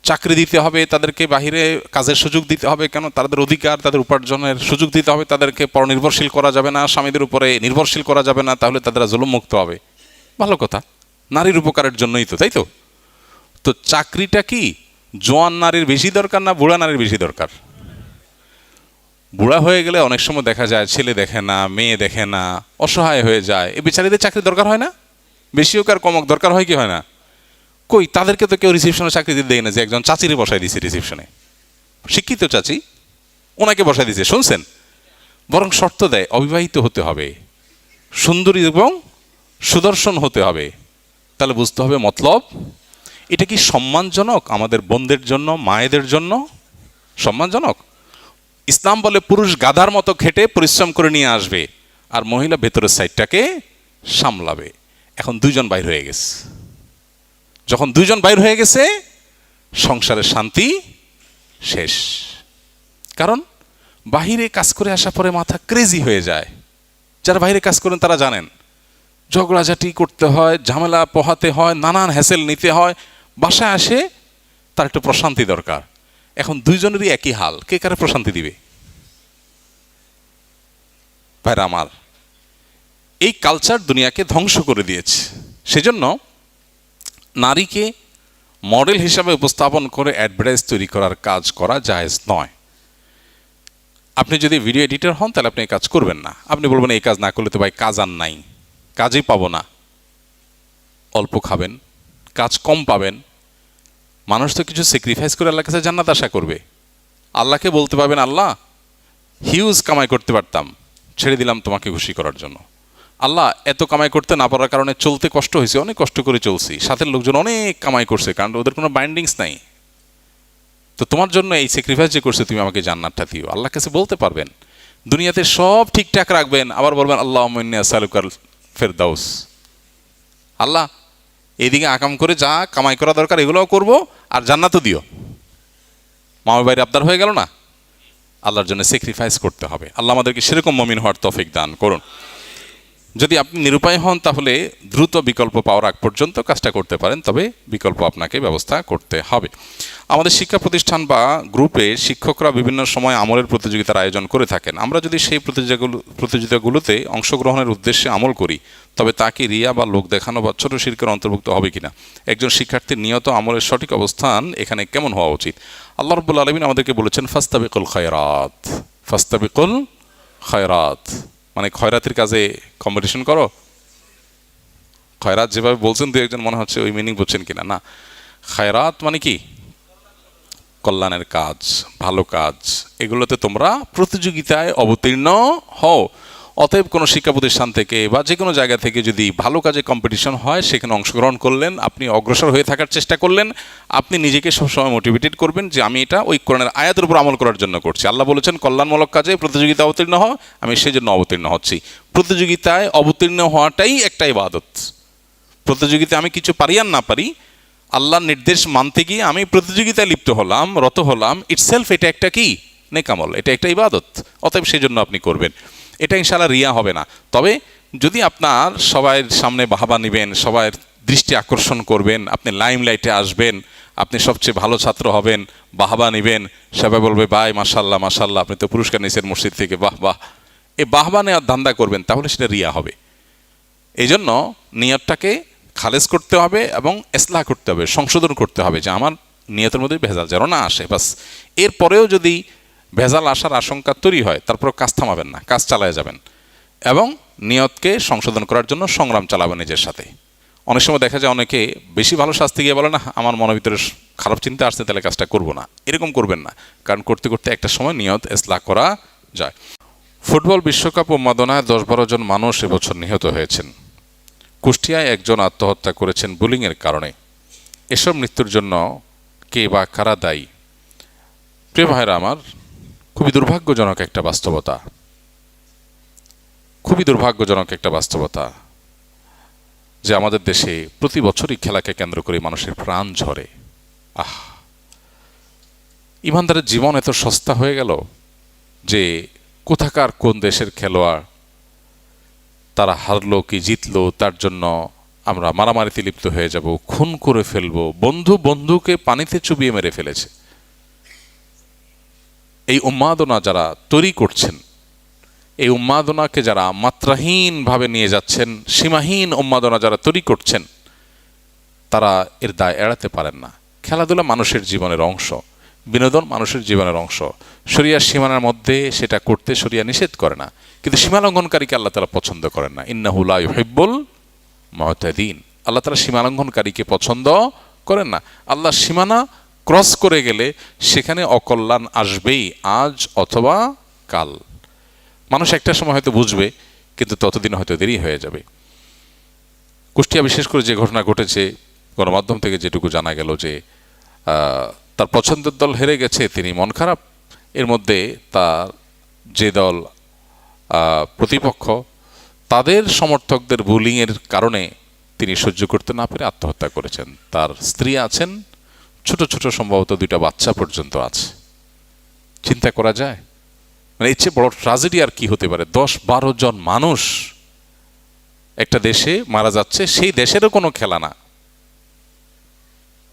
চাকরি দিতে হবে, তাদেরকে বাহিরে কাজের সুযোগ দিতে হবে। কেন? তাদের অধিকার, তাদের উপার্জনের সুযোগ দিতে হবে। তাদেরকে পরনির্ভরশীল করা যাবে না, স্বামীদের উপরে নির্ভরশীল করা যাবে না, তাহলে তারা জুলুম মুক্ত হবে। ভালো কথা, নারীর উপকারের জন্যই তো, তাই তো? তো চাকরিটা কি জোয়ান নারীর বেশি দরকার না বুড়া নারীর বেশি দরকার? বুড়া হয়ে গেলে অনেক সময় দেখা যায় ছেলে দেখে না, মেয়ে দেখে না, অসহায় হয়ে যায়, এই বেচারীদের চাকরি দরকার হয় না? বেশি হোক আর কমক দরকার হয় কি হয় না? কই, তাদেরকে তো কেউ রিসেপশনে চাকরি দিতে দেয় না, যে একজন চাচিরে বসাই দিছে রিসেপশনে, শিক্ষিত চাচি, ওনাকে বসাই দিছে, শুনছেন? বরং শর্ত দেয় অবিবাহিত হতে হবে, সুন্দরী এবং সুদর্শন হতে হবে। তাহলে বুঝতে হবে মতলব। এটা কি সম্মানজনক আমাদের বোনদের জন্য, মায়েদের জন্য? সম্মানজনক? ইসলাম বলে পুরুষ গাধার মতো খেটে পরিশ্রম করে নিয়ে আসবে, আর মহিলা ভেতরের সাইডটাকে সামলাবে। এখন দুইজন বাইর হয়ে গেছে, যখন দুইজন বাইর হয়ে গেছে সংসারের শান্তি শেষ। কারণ বাহিরে কাজ করে আসার পরে মাথা ক্রেজি হয়ে যায়। যারা বাইরে কাজ করেন তারা জানেন, ঝগড়াঝাটি করতে হয়, ঝামেলা পোহাতে হয়, নানান হ্যাসেল নিতে হয়। বাসায় আসে তার একটু প্রশান্তি দরকার। এখন দুইজনেরই একই হাল, কে কারে প্রশান্তি দিবে? ভাইরা আমার, এই কালচার দুনিয়াকে ধ্বংস করে দিয়েছে। সেজন্য নারীকে মডেল হিসাবে উপস্থাপন করে অ্যাডভার্টাইজ তৈরি করার কাজ করা জায়েজ নয়। আপনি যদি ভিডিও এডিটর হন তাহলে আপনি এই কাজ করবেন না। আপনি বলবেন এই কাজ না করলে তো ভাই কাজ আর নাই, কাজই পাবো না, অল্প খাবেন, কাজ কম পাবেন। মানুষ তো কিছু স্যাক্রিফাইস করে আল্লাহর কাছে জান্নাত আশা করবে। আল্লাহকে বলতে পারবেন, আল্লাহ হিউজ কামাই করতে পারতাম, ছেড়ে দিলাম তোমাকে খুশি করার জন্য। আল্লাহ এত কামাই করতে না পারার কারণে চলতে কষ্ট হয়েছে, অনেক কষ্ট করে চলছি, সাথের লোকজন অনেক কামাই করছে, কারণ ওদের কোনো বাইন্ডিংস নাই, তো তোমার জন্য এই স্যাক্রিফাইস যে করছে তুমি আমাকে জান্নাতটা দিও। আল্লাহর কাছে বলতে পারবেন, দুনিয়াতে সব ঠিকঠাক রাখবেন, আবার বলবেন আল্লাহুম্মা ইন্নী আসআলুকাল ফেরদাউস। আল্লাহ এইদিকে আকাম করে যা কামাই করা দরকার এগুলোও করব, আর জান্নাতও দিও। মামার বাইরে আবদার হয়ে গেল না? আল্লাহর জন্য স্যাক্রিফাইস করতে হবে। আল্লাহ আমাদেরকে সেরকম মুমিন হওয়ার তৌফিক দান করুন। যদি আপনি নিরুপায় হন তাহলে দ্রুত বিকল্প পাওয়ার আগ পর্যন্ত কাজটা করতে পারেন, তবে বিকল্প আপনাকে ব্যবস্থা করতে হবে। আমাদের শিক্ষা প্রতিষ্ঠান বা গ্রুপে শিক্ষকরা বিভিন্ন সময় আমলের প্রতিযোগিতার আয়োজন করে থাকেন। আমরা যদি সেই প্রতিযোগিতাগুলোতে অংশগ্রহণের উদ্দেশ্যে আমল করি, তবে তা কি রিয়া বা লোক দেখানো বা ছোট শিরকের অন্তর্ভুক্ত হবে কিনা? একজন শিক্ষার্থীর নিয়ত আমলের সঠিক অবস্থান এখানে কেমন হওয়া উচিত? আল্লাহ রাব্বুল আলামিন আমাদেরকে বলেছেন ফাস্তাবিকুল খায়রাত, ফাস্তাবিকুল খায়রাত, মানে খয়রাতের কাজে কম্পিটিশন করো। খয়রাত যেভাবে বলছেন দু একজন মনে হচ্ছে ওই মিনিং বুঝছেন কিনা। না, খায়রাত মানে কি? কল্যাণের কাজ, ভালো কাজ, এগুলোতে তোমরা প্রতিযোগিতায় অবতীর্ণ হও। অতএব কোনো শিক্ষা প্রতিষ্ঠান থেকে বা যে কোনো জায়গা থেকে যদি ভালো কাজে কম্পিটিশন হয়, সেখানে অংশগ্রহণ করলেন, আপনি অগ্রসর হয়ে থাকার চেষ্টা করলেন, আপনি নিজেকে সবসময় মোটিভেটেড করবেন যে আমি এটা ওই কোরআনের আয়াতের উপর আমল করার জন্য করছি। আল্লাহ বলেছেন কল্যাণমূলক কাজে প্রতিযোগিতা অবতীর্ণ হও, আমি সেই জন্য অবতীর্ণ হচ্ছি। প্রতিযোগিতায় অবতীর্ণ হওয়াটাই একটা ইবাদত। প্রতিযোগিতায় আমি কিছু পারি আর না পারি, আল্লাহর নির্দেশ মানতে গিয়ে আমি প্রতিযোগিতায় লিপ্ত হলাম, রত হলাম, ইটসেলফ এটা একটা কি নেকামল, এটা একটা ইবাদত। অতএব সেই জন্য আপনি করবেন, এটা ইনশাআল্লাহ রিয়া হবে না। তবে যদি আপনার সবার সামনে বাহবা নেবেন, সবার দৃষ্টি আকর্ষণ করবেন, আপনি লাইমলাইটে আসবেন, আপনি সবচেয়ে ভালো ছাত্র হবেন, বাহবা নেবেন, সবাই বলবে ভাই মাশাল্লাহ মাশাল্লাহ, আপনি তো পুরস্কার নিয়েছেন মসজিদ থেকে, বাহ বাহ, এই বাহবা নেওয়ার ধান্দা করবেন, তাহলে সেটা রিয়া হবে। এই জন্য নিয়তটাকে খালেজ করতে হবে এবং ইসলাহ করতে হবে, সংশোধন করতে হবে, যে আমার নিয়তের মধ্যে ভেজাল যেন না আসে। বাস, এরপরেও যদি ভেজাল আসার আশঙ্কা তৈরি হয়, তারপর কাজ থামাবেন না, কাজ চালায় যাবেন এবং নিয়তকে সংশোধন করার জন্য সংগ্রাম চালাবেন নিজের সাথে। অনেক সময় দেখা যায় অনেকে বেশি ভালো শাস্তি গিয়ে বলে না আমার মনের ভিতরে খারাপ চিন্তা আসছে, তাহলে কাজটা করব না। এরকম করবেন না, কারণ করতে করতে একটা সময় নিয়ত ইসলাহ করা যায়। ফুটবল বিশ্বকাপ উন্মাদনায় 10-12 জন মানুষ এবছর নিহত হয়েছেন। কুষ্টিয়ায় একজন আত্মহত্যা করেছেন বুলিংয়ের কারণে। এসব মৃত্যুর জন্য কে বা কারা দায়ী? প্রিয় ভাইরা আমার, খুবই দুর্ভাগ্যজনক একটা বাস্তবতা, খুবই দুর্ভাগ্যজনক একটা বাস্তবতা যে আমাদের দেশে প্রতি বছরই খেলাকে কেন্দ্র করে মানুষের প্রাণ ঝরে। ইমানদারের জীবন এত সস্তা হয়ে গেল যে কোথাকার কোন দেশের খেলোয়াড় তারা হারলো কি জিতলো তার জন্য আমরা মারামারিতে লিপ্ত হয়ে যাব, খুন করে ফেলবো, বন্ধু বন্ধুকে পানিতে চুবিয়ে মেরে ফেলেছে। এই উন্মাদনা যারা তৈরি করছেন এই উন্মাদনাকে যারা মাত্রাহীনভাবে নিয়ে যাচ্ছেন, সীমাহীন উন্মাদনা যারা তৈরি করছেন, তারা এর দায় এড়াতে পারেন না। খেলাধুলা মানুষের জীবনের অংশ, বিনোদন মানুষের জীবনের অংশ। শরিয়ার সীমানার মধ্যে সেটা করতে শরিয়া নিষেধ করে না, কিন্তু সীমালঙ্ঘনকারীকে আল্লাহ তাআলা পছন্দ করেন না। ইন্নাহু লা ইউহিব্বুল মুতাদিন, আল্লাহ তাআলা সীমালঙ্ঘনকারীকে পছন্দ করেন না। আল্লাহ সীমানা ক্রস করে গেলে সেখানে অকল্যাণ আসবেই, আজ অথবা কাল। মানুষ একটা সময় হয়তো বুঝবে, কিন্তু ততদিন হয়তো দেরি হয়ে যাবে। কুষ্টিয়া বিশেষ করে যে ঘটনা ঘটেছে, গণমাধ্যম থেকে যেটুকু জানা গেল যে তার পছন্দের দল হেরে গেছে, তিনি মন খারাপ। এর মধ্যে তার যে দল প্রতিপক্ষ, তাদের সমর্থকদের বুলিংয়ের কারণে তিনি সহ্য করতে না পেরে আত্মহত্যা করেছেন। তার স্ত্রী আছেন, ছোট ছোট সম্ভবত 2টা বাচ্চা পর্যন্ত আছে। চিন্তা করা যায়, মানে এর চেয়ে বড় ট্র্যাজেডি আর কি হতে পারে? 10-12 জন মানুষ একটা দেশে মারা যাচ্ছে, সেই দেশেরও কোনো খেলা না।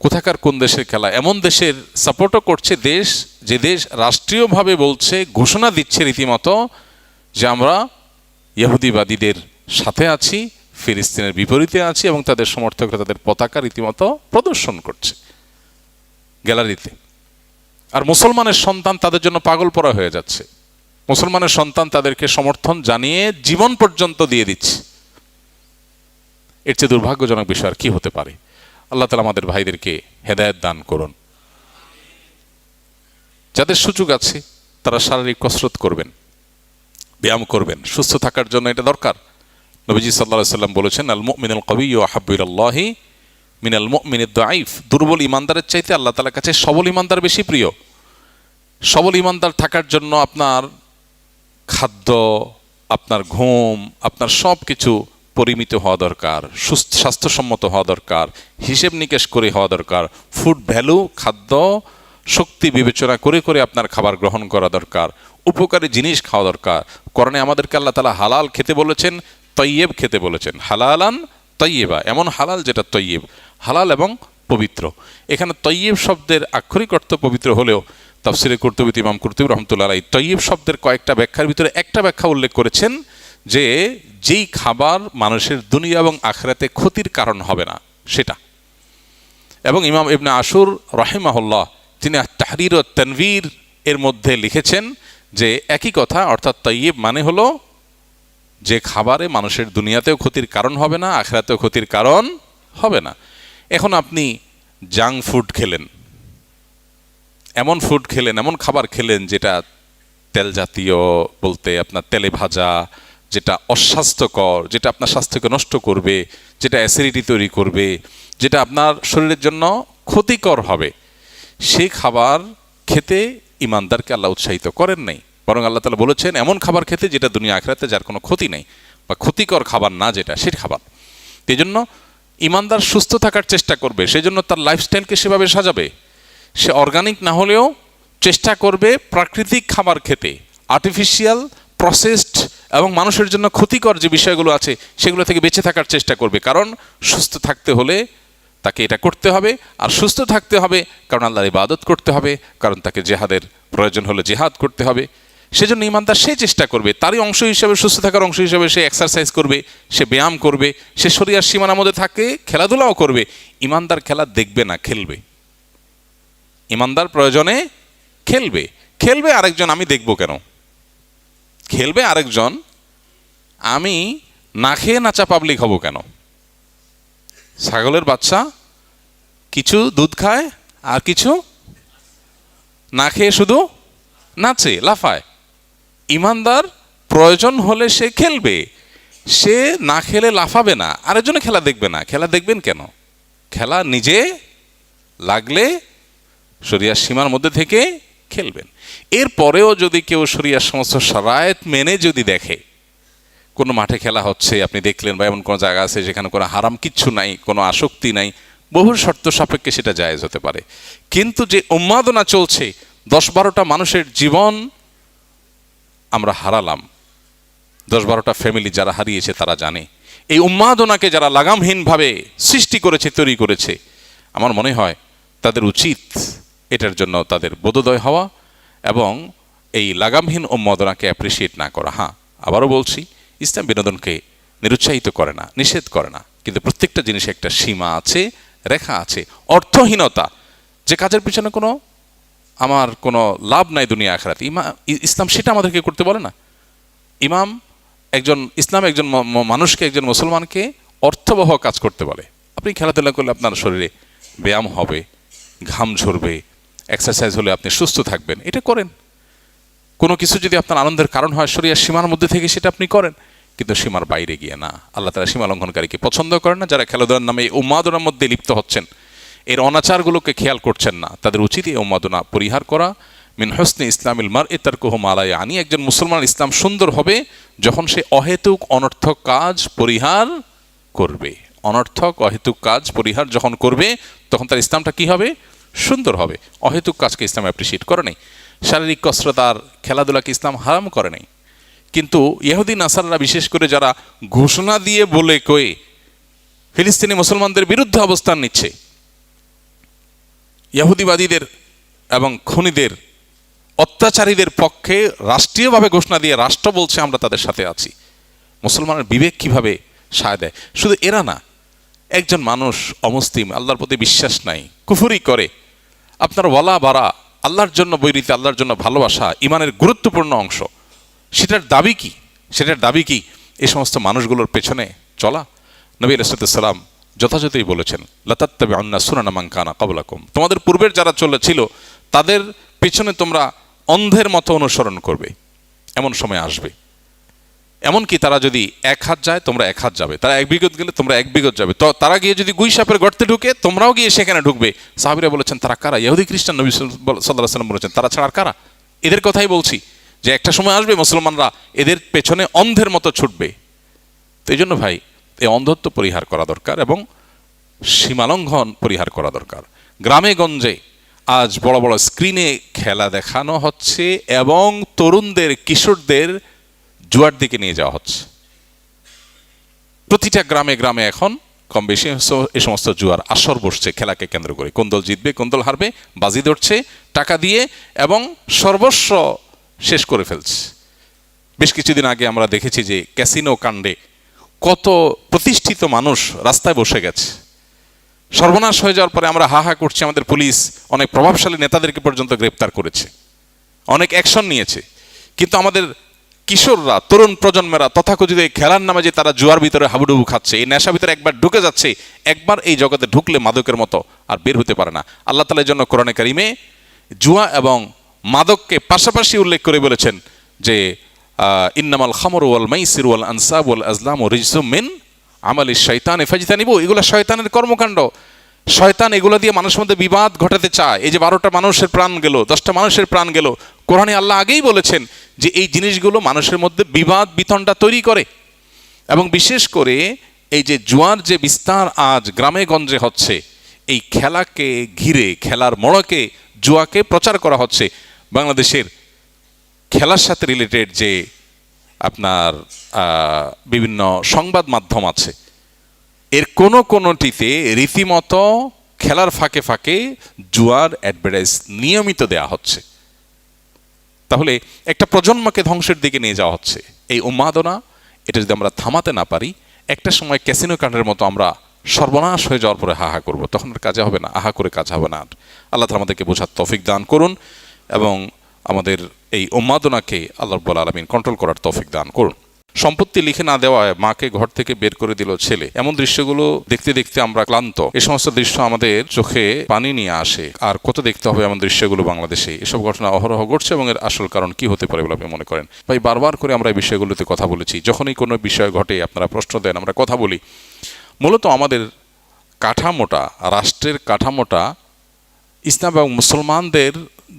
কোথাকার কোন দেশের খেলা? এমন দেশের সাপোর্টও করছে দেশ, যে দেশ রাষ্ট্রীয়ভাবে বলছে, ঘোষণা দিচ্ছে রীতিমতো যে আমরা ইহুদিবাদীদের সাথে আছি, ফিলিস্তিনের বিপরীতে আছি, এবং তাদের সমর্থকরা তাদের পতাকা রীতিমতো প্রদর্শন করছে গ্যালারিতে। আর মুসলমানের সন্তান তাদের জন্য পাগল পড়া হয়ে যাচ্ছে। মুসলমানের সন্তান তাদেরকে সমর্থন জানিয়ে জীবন পর্যন্ত দিয়ে দিচ্ছে। এর চেয়ে দুর্ভাগ্যজনক বিষয় আর কি হতে পারে? আল্লাহ তাআলা আমাদের ভাইদেরকে হেদায়েত দান করুন। যাদের সুযোগ আছে তারা শারীরিক কসরত করবেন, ব্যায়াম করবেন, সুস্থ থাকার জন্য এটা দরকার। নবীজি সাল্লাল্লাহু আলাইহি ওয়াসাল্লাম বলেছেন, আল মুমিনুল কাবিয়্যু আহাব্বু ইলাল্লাহি মিনাল মুমিনিদ দাঈফ। দুর্বল ইমানদারের চাইতে আল্লাহ তাআলার কাছে সবল ইমানদার বেশি প্রিয়। সবল ইমানদার থাকার জন্য আপনার খাদ্য, আপনার ঘুম, আপনার সব কিছু পরিমিত হওয়া দরকার, সুস্থ স্বাস্থ্যসম্মত হওয়া দরকার, হিসেব নিকেশ করে হওয়া দরকার। ফুড ভ্যালু, খাদ্য শক্তি বিবেচনা করে করে আপনার খাবার গ্রহণ করা দরকার, উপকারী জিনিস খাওয়া দরকার। কোরআনে আমাদেরকে আল্লাহ তাআলা হালাল খেতে বলেছেন, তয়্যিব খেতে বলেছেন। হালালান তয়্যিবা, এমন হালাল যেটা তয়্যিব, হালাল এবং পবিত্র। এখানে তয়্যিব শব্দের আক্ষরিক অর্থ পবিত্র হলেও তাফসিরে কুরতুবী ইমাম কুরতুবী রাহমাতুল্লাহ আলাইহি তয়্যিব শব্দের কয়েকটা ব্যাখ্যার ভিতরে একটা ব্যাখ্যা উল্লেখ করেছেন যে যেই খাবার মানুষের দুনিয়া এবং আখিরাতে ক্ষতির কারণ হবে না সেটা। এবং ইমাম ইবনে আশুর রাহিমাহুল্লাহ তিনি তাহরির ও তানভীর এর মধ্যে লিখেছেন যে একই কথা, অর্থাৎ তয়্যিব মানে হলো যে খাবারে মানুষের দুনিয়াতেও ক্ষতির কারণ হবে না, আখিরাতেও ক্ষতির কারণ হবে না। এখন আপনি জাঙ্ক ফুড খেলেন, এমন ফুড খেলেন, এমন খাবার খেলেন যেটা তেল জাতীয়, বলতে আপনার তেলে ভাজা, যেটা অস্বাস্থ্যকর, যেটা আপনার স্বাস্থ্যকে নষ্ট করবে, যেটা অ্যাসিডিটি তৈরি করবে, যেটা আপনার শরীরের জন্য ক্ষতিকর হবে, সেই খাবার খেতে ইমানদারকে আল্লাহ উৎসাহিত করেন নাই। বরং আল্লাহ তাআলা বলেছেন এমন খাবার খেতে যেটা দুনিয়া আখিরাতে যার কোনো ক্ষতি নেই, বা ক্ষতিকর খাবার না যেটা, সেই খাবার। এই জন্য ইমানদার সুস্থ থাকার চেষ্টা করবে, সেজন্য তার লাইফস্টাইলকে সেভাবে সাজাবে। সে অর্গানিক না হলেও চেষ্টা করবে প্রাকৃতিক খাবার খেতে, আর্টিফিশিয়াল, প্রসেসড এবং মানুষের জন্য ক্ষতিকর যে বিষয়গুলো আছে সেগুলো থেকে বেঁচে থাকার চেষ্টা করবে। কারণ সুস্থ থাকতে হলে তাকে এটা করতে হবে, আর সুস্থ থাকতে হবে কারণ আল্লাহর ইবাদত করতে হবে, কারণ তাকে জিহাদের প্রয়োজন হলে জিহাদ করতে হবে। সেজন্য ইমানদার সে চেষ্টা করবে, তারই অংশ হিসেবে, সুস্থ থাকার অংশ হিসেবে সে এক্সারসাইজ করবে, সে ব্যায়াম করবে, সে শরীয়তের সীমানার মধ্যে থাকে, খেলাধুলাও করবে। ইমানদার খেলা দেখবে না, খেলবে। ইমানদার প্রয়োজনে খেলবে, খেলবে আরেকজন আমি দেখব কেন, খেলবে আরেকজন, আমি না খেয়ে নাচা পাবলিক হব কেন? ছাগলের বাচ্চা কিছু দুধ খায় আর কিছু না খেয়ে শুধু নাচে, লাফায়। ইমানদার প্রয়োজন হলে সে খেলবে, সে না খেলে লাফাবে না, আরেকজনে খেলা দেখবে না। খেলা দেখবেন কেন? খেলা নিজে লাগলে শরিয়ার সীমার মধ্যে থেকে খেলবেন। এরপরেও যদি কেউ শরিয়ার সমস্ত শারায়েত মেনে যদি দেখে কোনো মাঠে খেলা হচ্ছে, আপনি দেখলেন, বা এমন কোনো জায়গা আছে যেখানে কোনো হারাম কিচ্ছু নাই, কোনো আসক্তি নাই, বহু শর্ত সাপেক্ষে সেটা জায়েজ হতে পারে। কিন্তু যে উন্মাদনা চলছে, 10-12টা মানুষের জীবন আমরা হারালাম, 10-12টা ফ্যামিলি যারা হারিয়েছে তারা জানে। এই উন্মাদনাকে যারা লাগামহীনভাবে সৃষ্টি করেছে, তৈরি করেছে, আমার মনে হয় তাদের উচিত এটার জন্য তাদের বোধোদয় হওয়া এবং এই লাগামহীন উন্মাদনাকে অ্যাপ্রিসিয়েট না করা। হ্যাঁ, আবারও বলছি, ইসলাম বিনোদনকে নিরুৎসাহিত করে না, নিষেধ করে না, কিন্তু প্রত্যেকটা জিনিসে একটা সীমা আছে, রেখা আছে। অর্থহীনতা, যে কাজের পিছনে আমার কোনো লাভ নাই দুনিয়া আখিরাতে, ইসলাম সেটা আমাদেরকে করতে বলে না। ইসলাম একজন মানুষকে, একজন মুসলমানকে অর্থবহ কাজ করতে বলে। আপনি খেলাধুলা করলে আপনার শরীরে ব্যায়াম হবে, ঘাম ঝরবে, এক্সারসাইজ হলে আপনি সুস্থ থাকবেন, এটা করেন। কোনো কিছু যদি আপনার আনন্দের কারণ হয় শরীরের সীমার মধ্যে থেকে, সেটা আপনি করেন, কিন্তু সীমার বাইরে গিয়ে না। আল্লাহ তাআলা সীমা লঙ্ঘনকারীকে পছন্দ করেন না। যারা খেলাধুলার নামে এই উন্মাদনার মধ্যে লিপ্ত হচ্ছেন, এর অনাচারগুলোকে খেয়াল করছেন না, তাদের উচিত এই উন্মাদনা পরিহার করা। মিন হুসনি ইসলামিল মারই তারকুহু মা লা ইয়ানি, একজন মুসলমান ইসলাম সুন্দর হবে যখন সে অহেতুক অনর্থক কাজ পরিহার করবে। অনর্থক অহেতুক কাজ পরিহার যখন করবে, তখন তার ইসলামটা কি হবে? সুন্দর হবে। অহেতুক কাজকে ইসলাম অ্যাপ্রিসিয়েট করে নাই। শারীরিক কসরত আর খেলাধুলাকে ইসলাম হারাম করে নাই। কিন্তু ইহুদি নাসাররা, বিশেষ করে যারা ঘোষণা দিয়ে বলে কয়ে ফিলিস্তিনি মুসলমানদের বিরুদ্ধে অবস্থান নিচ্ছে, ইহুদিবাদীদের এবং খুনিদের, অত্যাচারীদের পক্ষে রাষ্ট্রীয়ভাবে ঘোষণা দিয়ে রাষ্ট্র বলছে আমরা তাদের সাথে আছি, মুসলমানের বিবেক কিভাবে সায় দেয়? শুধু এরা না, একজন মানুষ অমুসলিম, আল্লাহর প্রতি বিশ্বাস নাই, কুফরি করে, আপনার ওয়ালা বারা, আল্লাহর জন্য বৈরিতা, আল্লাহর জন্য ভালোবাসা ইমানের গুরুত্বপূর্ণ অংশ, সেটার দাবি কি? এই সমস্ত মানুষগুলোর পেছনে চলা? নবী আলাইহিস সালাম যথাযথই বলেছেন, লাতাত্তাবিউন্না সুনানা মান কানা ক্বাবলাকুম, তোমাদের পূর্বের যারা ছিল তাদের পেছনে তোমরা অন্ধের মতো অনুসরণ করবে। এমন সময় আসবে, এমনকি তারা যদি 1 হাত যায় তোমরা 1 হাত যাবে, তারা 1 বিঘত গেলে তোমরা 1 বিঘত যাবে, তো তারা গিয়ে যদি গুই সাপের গর্তে ঢুকে তোমরাও গিয়ে সেখানে ঢুকবে। সাহাবীরা বলেছেন, তারা কারা? ইহুদি খ্রিস্টান। নবী সাল্লাল্লাহু আলাইহি ওয়াসাল্লাম বলেছেন, তারা ছাড়া আর কারা? এদের কথাই বলছি, যে একটা সময় আসবে মুসলমানরা এদের পেছনে অন্ধের মতো ছুটবে। তো এই জন্য ভাই, এই অন্ধত্ব পরিহার করা দরকার এবং সীমালঙ্ঘন পরিহার করা দরকার। গ্রামে গঞ্জে আজ বড় বড় স্ক্রিনে খেলা দেখানো হচ্ছে এবং তরুণদের, কিশোরদের জুয়ার দিকে নিয়ে যাওয়া হচ্ছে। প্রতিটা গ্রামে গ্রামে এখন কম বেশি এই সমস্ত জুয়ার আসর বসছে খেলাকে কেন্দ্র করে। কোন দল জিতবে, কোন দল হারবে, বাজি ধরছে টাকা দিয়ে এবং সর্বস্ব শেষ করে ফেলছে। বেশ কিছুদিন আগে আমরা দেখেছি যে ক্যাসিনো কাণ্ডে কত প্রতিষ্ঠিত মানুষ রাস্তায় বসে গেছে। সর্বনাশ হয়ে যাওয়ার পরে আমরা হা হা করছি, আমাদের পুলিশ অনেক প্রভাবশালী নেতাদেরকে পর্যন্ত গ্রেপ্তার করেছে, অনেক অ্যাকশন নিয়েছে। কিন্তু আমাদের কিশোররা, তরুণ প্রজন্মেরা তথাকথিত এই খেলার নামে যে তারা জুয়ার ভিতরে হাবুডুবু খাচ্ছে, এই নেশা ভিতরে একবার ঢুকে যাচ্ছে, একবার এই জগতে ঢুকলে মাদকের মতো আর বের হতে পারে না। আল্লাহ তাআলার জন্য কোরআনে কারিমে জুয়া এবং মাদককে পাশাপাশি উল্লেখ করে বলেছেন যে ইন্নামাল খামরু ওয়াল মাইসিরু ওয়াল আনসাবু ওয়াল আজলামু রিজসুম মিন আমালিশ শাইতানি ফাজতানিবু। এগুলো শয়তানের কর্মকাণ্ড। শয়তান এগুলো দিয়ে মানুষের মধ্যে বিবাদ ঘটাতে চায়। এই যে 12টা মানুষের প্রাণ গেল, 10টা মানুষের প্রাণ গেল, কোরআনে আল্লাহ আগেই বলেছেন যে এই জিনিসগুলো মানুষের মধ্যে বিবাদ বিতণ্ডা তৈরি করে। এবং বিশেষ করে এই যে জুয়ার যে বিস্তার আজ গ্রামে গঞ্জে হচ্ছে, এই খেলাকে ঘিরে, খেলার মোড়কে জুয়াকে প্রচার করা হচ্ছে। বাংলাদেশের খেলার সাথে রিলেটেড যে আপনার বিভিন্ন সংবাদ মাধ্যম আছে, এর কোনোটিতে রীতিমতো খেলার ফাঁকে ফাঁকে জুয়ার অ্যাডভার্টাইজ নিয়মিত দেয়া হচ্ছে। তাহলে একটা প্রজন্মকে ধ্বংসের দিকে নিয়ে যাওয়া হচ্ছে। এই উন্মাদনা, এটা যদি আমরা থামাতে না পারি, একটা সময় ক্যাসিনো কাণ্ডের মতো আমরা সর্বনাশ হয়ে যাওয়ার পরে হাহা করব, তখন আর কাজে হবে না, আহা করে কাজ হবে না। আল্লাহ তাআলা আমাদেরকে বোঝার তৌফিক দান করুন এবং আমাদের এই উন্মাদনাকে আল্লাহ রাব্বুল আলামিন কন্ট্রোল করার তৌফিক দান করুন। সম্পত্তি লিখে না দেওয়ায় মাকে ঘর থেকে বের করে দিল ছেলে, এমন দৃশ্যগুলো দেখতে দেখতে আমরা ক্লান্ত। এই সমস্ত দৃশ্য আমাদের চোখে পানি নিয়ে আসে। আর কত দেখতে হবে এমন দৃশ্যগুলো বাংলাদেশে? এসব ঘটনা অহরহ ঘটছে এবং এর আসল কারণ কি হতে পারে বলে আপনি মনে করেন? ভাই, বারবার করে আমরা এই বিষয়গুলোতে কথা বলেছি। যখনই কোনো বিষয় ঘটে আপনারা প্রশ্ন দেন, আমরা কথা বলি। মূলত আমাদের কাঠামোটা, রাষ্ট্রের কাঠামোটা ইসলাম এবং মুসলমানদের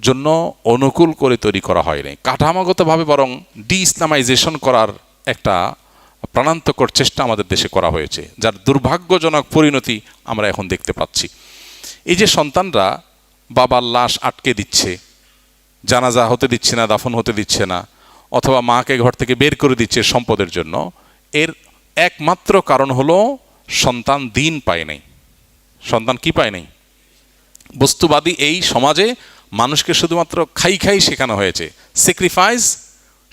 জন্য অনুকূল করে তৈরি করা হয়নি। কাঠামোগতভাবে বরং ডি ইসলামাইজেশন করার একটা প্রাণান্তকর চেষ্টা আমাদের দেশে করা হয়েছে, যার দুর্ভাগ্যজনক পরিণতি আমরা এখন দেখতে পাচ্ছি। এই যে সন্তানরা বাবার লাশ আটকে দিচ্ছে, জানাজা হতে দিচ্ছে না, দাফন হতে দিচ্ছে না, অথবা মাকে ঘর থেকে বের করে দিচ্ছে সম্পদের জন্য, এর একমাত্র কারণ হলো সন্তান দিন পায় নাই। সন্তান কি পায় নাই? বস্তুবাদী এই সমাজে মানুষকে শুধুমাত্র খাই শেখানো হয়েছে, স্যাক্রিফাইস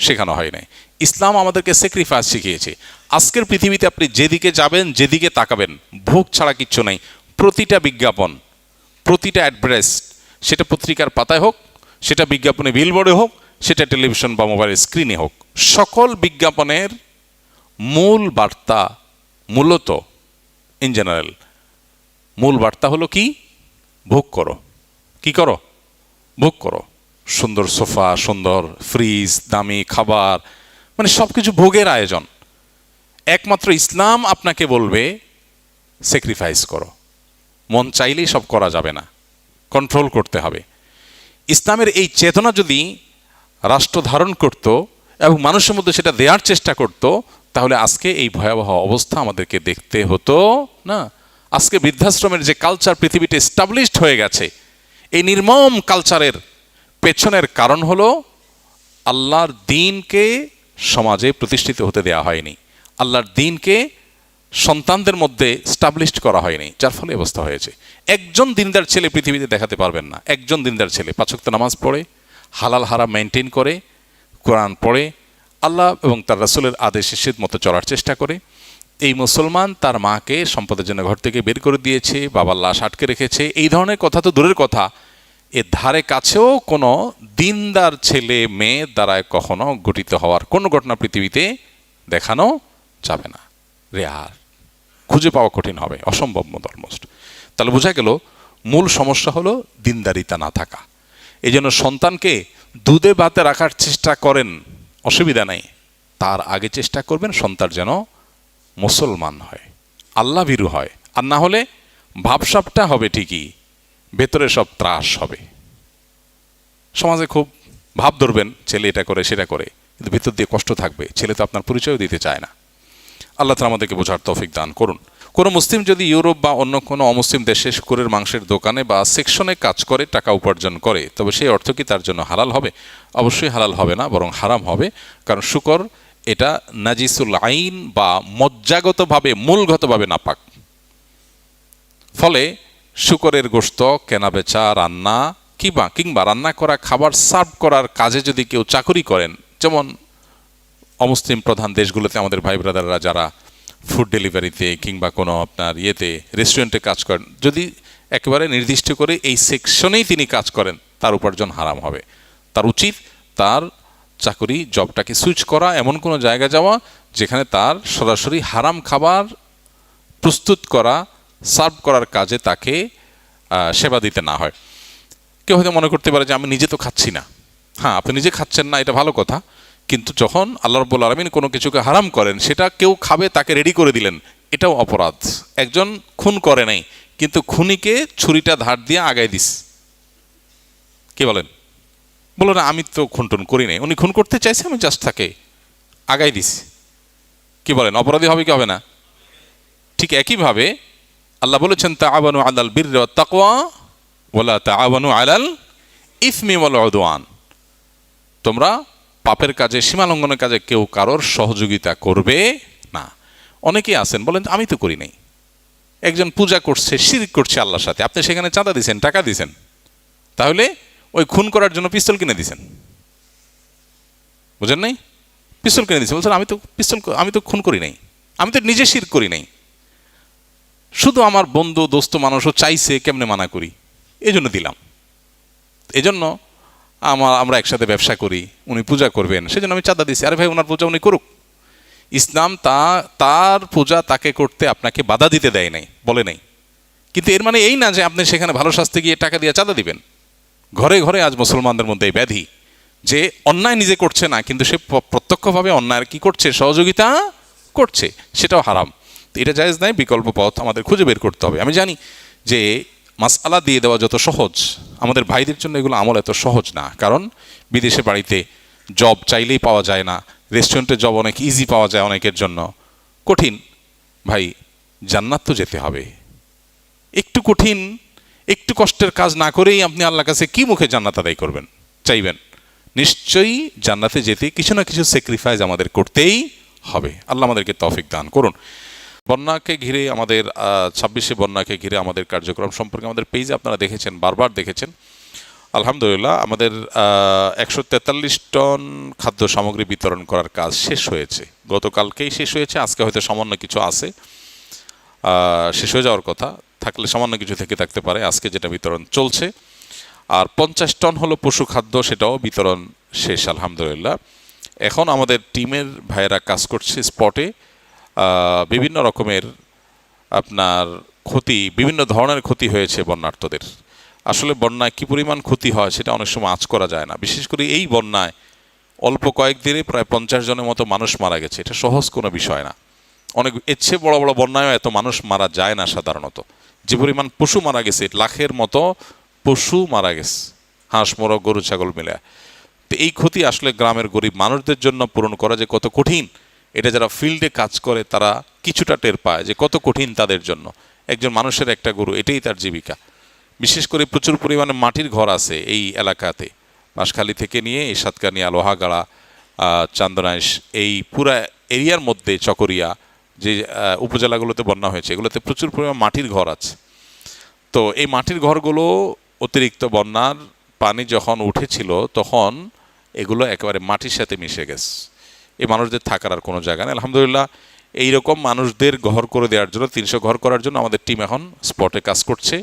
শেখানো হয় নাই। ইসলাম আমাদেরকে স্যাক্রিফাইস শিখিয়েছে। আজকের পৃথিবীতে আপনি যেদিকে যাবেন, যেদিকে তাকাবেন, ভোগ ছাড়া কিচ্ছু নেই। প্রতিটা বিজ্ঞাপন, প্রতিটা অ্যাডভার্টাইজ, সেটা পত্রিকার পাতায় হোক, সেটা বিজ্ঞাপনে বিলবোর্ডে হোক, সেটা টেলিভিশন বা মোবাইলের স্ক্রিনে হোক, সকল বিজ্ঞাপনের মূল বার্তা মূলত, ইন জেনারেল, মূল বার্তা হলো কি? ভোগ করো। কি করো? ভোগ করো। সুন্দর সোফা, সুন্দর ফ্রিজ, দামি খাবার, মানে সব কিছু ভোগের আয়োজন। একমাত্র ইসলাম আপনাকে বলবে স্যাক্রিফাইস করো। মন চাইলেই সব করা যাবে না, কন্ট্রোল করতে হবে। ইসলামের এই চেতনা যদি রাষ্ট্র ধারণ করত এবং মানুষের মধ্যে সেটা দেওয়ার চেষ্টা করত, তাহলে আজকে এই ভয়াবহ অবস্থা আমাদেরকে দেখতে হতো না। আজকে বৃদ্ধাশ্রমের যে কালচার পৃথিবীতে এস্টাবলিশড হয়ে গেছে, এই নির্মম কালচারের পেছনের কারণ হলো আল্লাহর দ্বীনকে সমাজে প্রতিষ্ঠিত হতে দেওয়া হয়নি, আল্লাহর দ্বীনকে সন্তানদের মধ্যে স্টাবলিশড করা হয়নি, যার ফলে অবস্থা হয়েছে। একজন দিনদার ছেলে পৃথিবীতে দেখাতে পারবেন না, একজন দিনদার ছেলে 5 ওয়াক্ত নামাজ পড়ে, হালাল হারাম মেনটেন করে, কোরআন পড়ে, আল্লাহ এবং তার রাসূলের আদেশে সিদ মতো চলার চেষ্টা করে। এই মুসলমান তার মাকে সম্পদের জন্য ঘর থেকে বের করে দিয়েছে, বাবার লাশ আটকে রেখেছে, এই ধরনের কথা তো দূরের কথা, এর ধারে কাছেও কোনো দিনদার ছেলে মেয়ে দ্বারা কখনো গঠিত হওয়ার কোনো ঘটনা পৃথিবীতে দেখানো যাবে না। রেয়ার, খুঁজে পাওয়া কঠিন হবে, অসম্ভব মতো অলমোস্ট। তাহলে বোঝা গেল মূল সমস্যা হলো দিনদারিতা না থাকা। এই জন্য সন্তানকে দুধে ভাতে রাখার চেষ্টা করেন, অসুবিধা নেই, তার আগে চেষ্টা করবেন সন্তান যেন মুসলমান হয়, আল্লাহ ভীরু হয়। আর না হলে ভাবসাবটা হবে ঠিকই, ভেতরে সব ত্রাস হবে। সমাজে খুব ভাব ধরবেন ছেলে এটা করে সেটা করে, কিন্তু ভিতর দিয়ে কষ্ট থাকবে। ছেলে তো আপনার পরিচয় দিতে চায় না। আল্লাহ তাআলা আমাদেরকে বোঝার তৌফিক দান করুন। কোনো মুসলিম যদি ইউরোপ বা অন্য কোনো অমুসলিম দেশে শুকরের মাংসের দোকানে বা সেকশনে কাজ করে টাকা উপার্জন করে, তবে সেই অর্থ কি তার জন্য হালাল হবে? অবশ্যই হালাল হবে না, বরং হারাম হবে। কারণ শুকর এটা নাজিসুল আইন বা মজ্জাগতভাবে, মূলগতভাবে নাপাক। ফলে শুকরের গোশত কেনাবেচা, রান্না কিংবা রান্না করা খাবার সার্ভ করার কাজে যদি কেউ চাকরি করেন, যেমন অমুসলিম প্রধান দেশগুলোতে আমাদের ভাই ব্রাদাররা যারা ফুড ডেলিভারিতে কিংবা কোনো আপনার রেস্টুরেন্টে কাজ করেন, যদি একেবারে নির্দিষ্ট করে এই সেকশনেই তিনি কাজ করেন, তার উপার্জন হারাম হবে। তার উচিত তার চাকরি জবটাকে সুইচ করা, এমন কোনো জায়গায় যাওয়া যেখানে তার সরাসরি হারাম খাবার প্রস্তুত করা, সার্ভ করার কাজে তাকে সেবা দিতে না হয়। কেউ হয়তো মনে করতে পারে যে আমি নিজে তো খাচ্ছি না। হ্যাঁ, আপনি নিজে খাচ্ছেন না, এটা ভালো কথা, কিন্তু যখন আল্লাহ রাব্বুল আলামিন কোনো কিছুকে হারাম করেন, সেটা কেউ খাবে তাকে রেডি করে দিলেন, এটাও অপরাধ। একজন খুন করে নাই, কিন্তু খুনিকে ছুরিটা ধার দিয়ে আগায় দিস। কি বলেন? বলো না আমি তো খুন টুন করি নাই, উনি খুন করতে চাইছে, আমি জাস্ট তাকে আগায় দিস। কি বলেন? অপরাধী হবে কি হবে না? ঠিক একইভাবে আল্লাহ বলেছেন তাআওয়ানু আলাল বিররি ওয়াত তাকওয়া ওয়ালা তাআওয়ানু আলাল ইসমি ওয়াল উদওয়ান। তোমরা পাপের কাজে, সীমালঙ্ঘনের কাজে কেউ কারোর সহযোগিতা করবে না। অনেকেই আছেন বলেন আমি তো করি নাই। একজন পূজা করছে, শিরক করছে আল্লাহর সাথে, আপনি সেখানে চাঁদা দিছেন, টাকা দিছেন, তাহলে ওই খুন করার জন্য পিস্তল কিনে দিছেন। বুঝেন নাই? পিস্তল কিনে দিছেন, বলছেন আমি তো খুন করি নাই, আমি তো নিজে শিরক করি নাই, শুধু আমার বন্ধু দোস্ত মানুষও চাইছে, কেমনে মানা করি, এই জন্য দিলাম। এজন্য আমরা একসাথে ব্যবসা করি, উনি পূজা করবেন, সেজন্য আমি চাঁদা দিছি। আরে ভাই, ওনার পূজা উনি করুক, ইসলাম তার পূজা তাকে করতে আপনাকে বাধা দিতে দেয় নাই, বলে নাই। কিন্তু এর মানে এই না যে আপনি সেখানে ভালো শাস্তি গিয়ে টাকা দিয়ে চাঁদা দিবেন। ঘরে ঘরে আজ মুসলমানদের মধ্যে এই ব্যাধি যে অন্যায় নিজে করছে না, কিন্তু সে প্রত্যক্ষভাবে অন্যায়ের কি করছে? সহযোগিতা করছে, সেটাও হারাম। এটা জায়েজ নাই, বিকল্প পথ আমাদের খুঁজে বের করতে হবে। আমি জানি যে মাসআলা দিয়ে দেওয়া যত সহজ, আমাদের ভাইদের জন্য এগুলো আমল এত সহজ না। কারণ বিদেশে বাড়িতে জব চাইলেই পাওয়া যায় না, রেস্টুরেন্টে জব অনেক ইজি পাওয়া যায় অনেকের জন্য, কঠিন। ভাই, জান্নাত তো যেতে হবে, একটু কঠিন, একটু কষ্টের কাজ না করেই আপনি আল্লাহর কাছে কি মুখে জান্নাত আদায় করবেন, চাইবেন? নিশ্চয়ই জান্নাতে যেতে কিছু না কিছু স্যাক্রিফাইস আমাদের করতেই হবে। আল্লাহ আমাদেরকে তৌফিক দান করুন। বন্যাকে ঘিরে আমাদের 26শে বন্যাকে ঘিরে আমাদের কার্যক্রম সম্পর্কে আমাদের পেজে আপনারা দেখেছেন, বারবার দেখেছেন। আলহামদুলিল্লাহ আমাদের 143 টন খাদ্য সামগ্রী বিতরণ করার কাজ শেষ হয়েছে, গতকালকেই শেষ হয়েছে। আজকে হয়তো সামান্য কিছু আছে, শেষ হয়ে যাওয়ার কথা, থাকলে সামান্য কিছু থেকে থাকতে পারে। আজকে যেটা বিতরণ চলছে, আর 50 টন হলো পশু খাদ্য, সেটাও বিতরণ শেষ আলহামদুলিল্লাহ। এখন আমাদের টিমের ভাইয়েরা কাজ করছে স্পটে। বিভিন্ন রকমের আপনার ক্ষতি, বিভিন্ন ধরনের ক্ষতি হয়েছে বন্যার্তদের। আসলে বন্যায় কী পরিমাণ ক্ষতি হয় সেটা অনেক সময় আঁচ করা যায় না। বিশেষ করে এই বন্যায় অল্প কয়েকদিনে প্রায় 50 জনের মতো মানুষ মারা গেছে। এটা সহজ কোনো বিষয় না। অনেক এর চেয়ে বড় বড় বন্যায়ও এত মানুষ মারা যায় না সাধারণত। যে পরিমাণ পশু মারা গেছে, লাখের মতো পশু মারা গেছে, হাঁস মোরগ গরু ছাগল মিলে। তো এই ক্ষতি আসলে গ্রামের গরিব মানুষদের জন্য পূরণ করা যে কত কঠিন, এটা যারা ফিল্ডে কাজ করে তারা কিছুটা টের পায় যে কত কঠিন তাদের জন্য। একজন মানুষের একটা গরু, এটাই তার জীবিকা। বিশেষ করে প্রচুর পরিমাণে মাটির ঘর আছে এই এলাকাতে, বাঁশখালী থেকে নিয়ে এই সাতকানিয়া, লোহাগাড়া, চান্দনাইশ, এই পুরা এরিয়ার মধ্যে চকরিয়া যে উপজেলাগুলোতে বন্যা হয়েছে, এগুলোতে প্রচুর পরিমাণ মাটির ঘর আছে। তো এই মাটির ঘরগুলো অতিরিক্ত বন্যার পানি যখন উঠেছিল তখন এগুলো একেবারে মাটির সাথে মিশে গেছে। এই মানুষদের থাকার আর কোনো জায়গা নেই। আলহামদুলিল্লাহ এইরকম মানুষদের ঘর করে দেওয়ার জন্য, 300 ঘর করার জন্য আমাদের টিম এখন স্পটে কাজ করছে,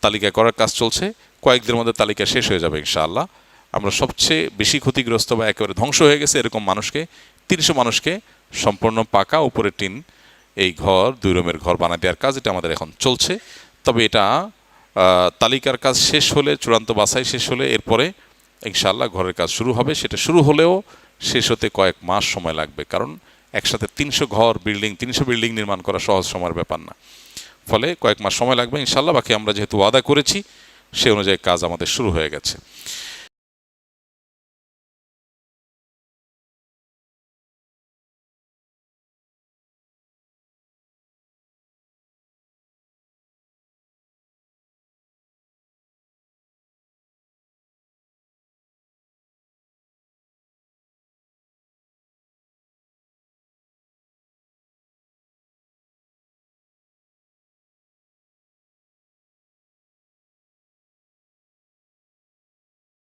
তালিকা করার কাজ চলছে। কয়েকদিনের মধ্যে তালিকা শেষ হয়ে যাবে ইনশাআল্লাহ। আমরা সবচেয়ে বেশি ক্ষতিগ্রস্ত বা একেবারে ধ্বংস হয়ে গেছে এরকম মানুষকে, 300 মানুষকে সম্পূর্ণ পাকা উপরে টিন এই ঘর, 2 রুমের ঘর বানাতে দেওয়ার কাজ, এটা আমাদের এখন চলছে। তবে এটা তালিকার কাজ শেষ হলে, চূড়ান্ত বাছাই শেষ হলে এরপরে ইনশাআল্লাহ ঘরের কাজ শুরু হবে। সেটা শুরু হলেও শেষ হতে কয়েক মাস সময় লাগবে, কারণ একসাথে 300 ঘর বিল্ডিং, 300 বিল্ডিং নির্মাণ করা সহজ সময়ের ব্যাপার না। ফলে কয়েক মাস সময় লাগবে ইনশাআল্লাহ। বাকি আমরা যেহেতু ওয়াদা করেছি সে অনুযায়ী কাজ আমাদের শুরু হয়ে গেছে।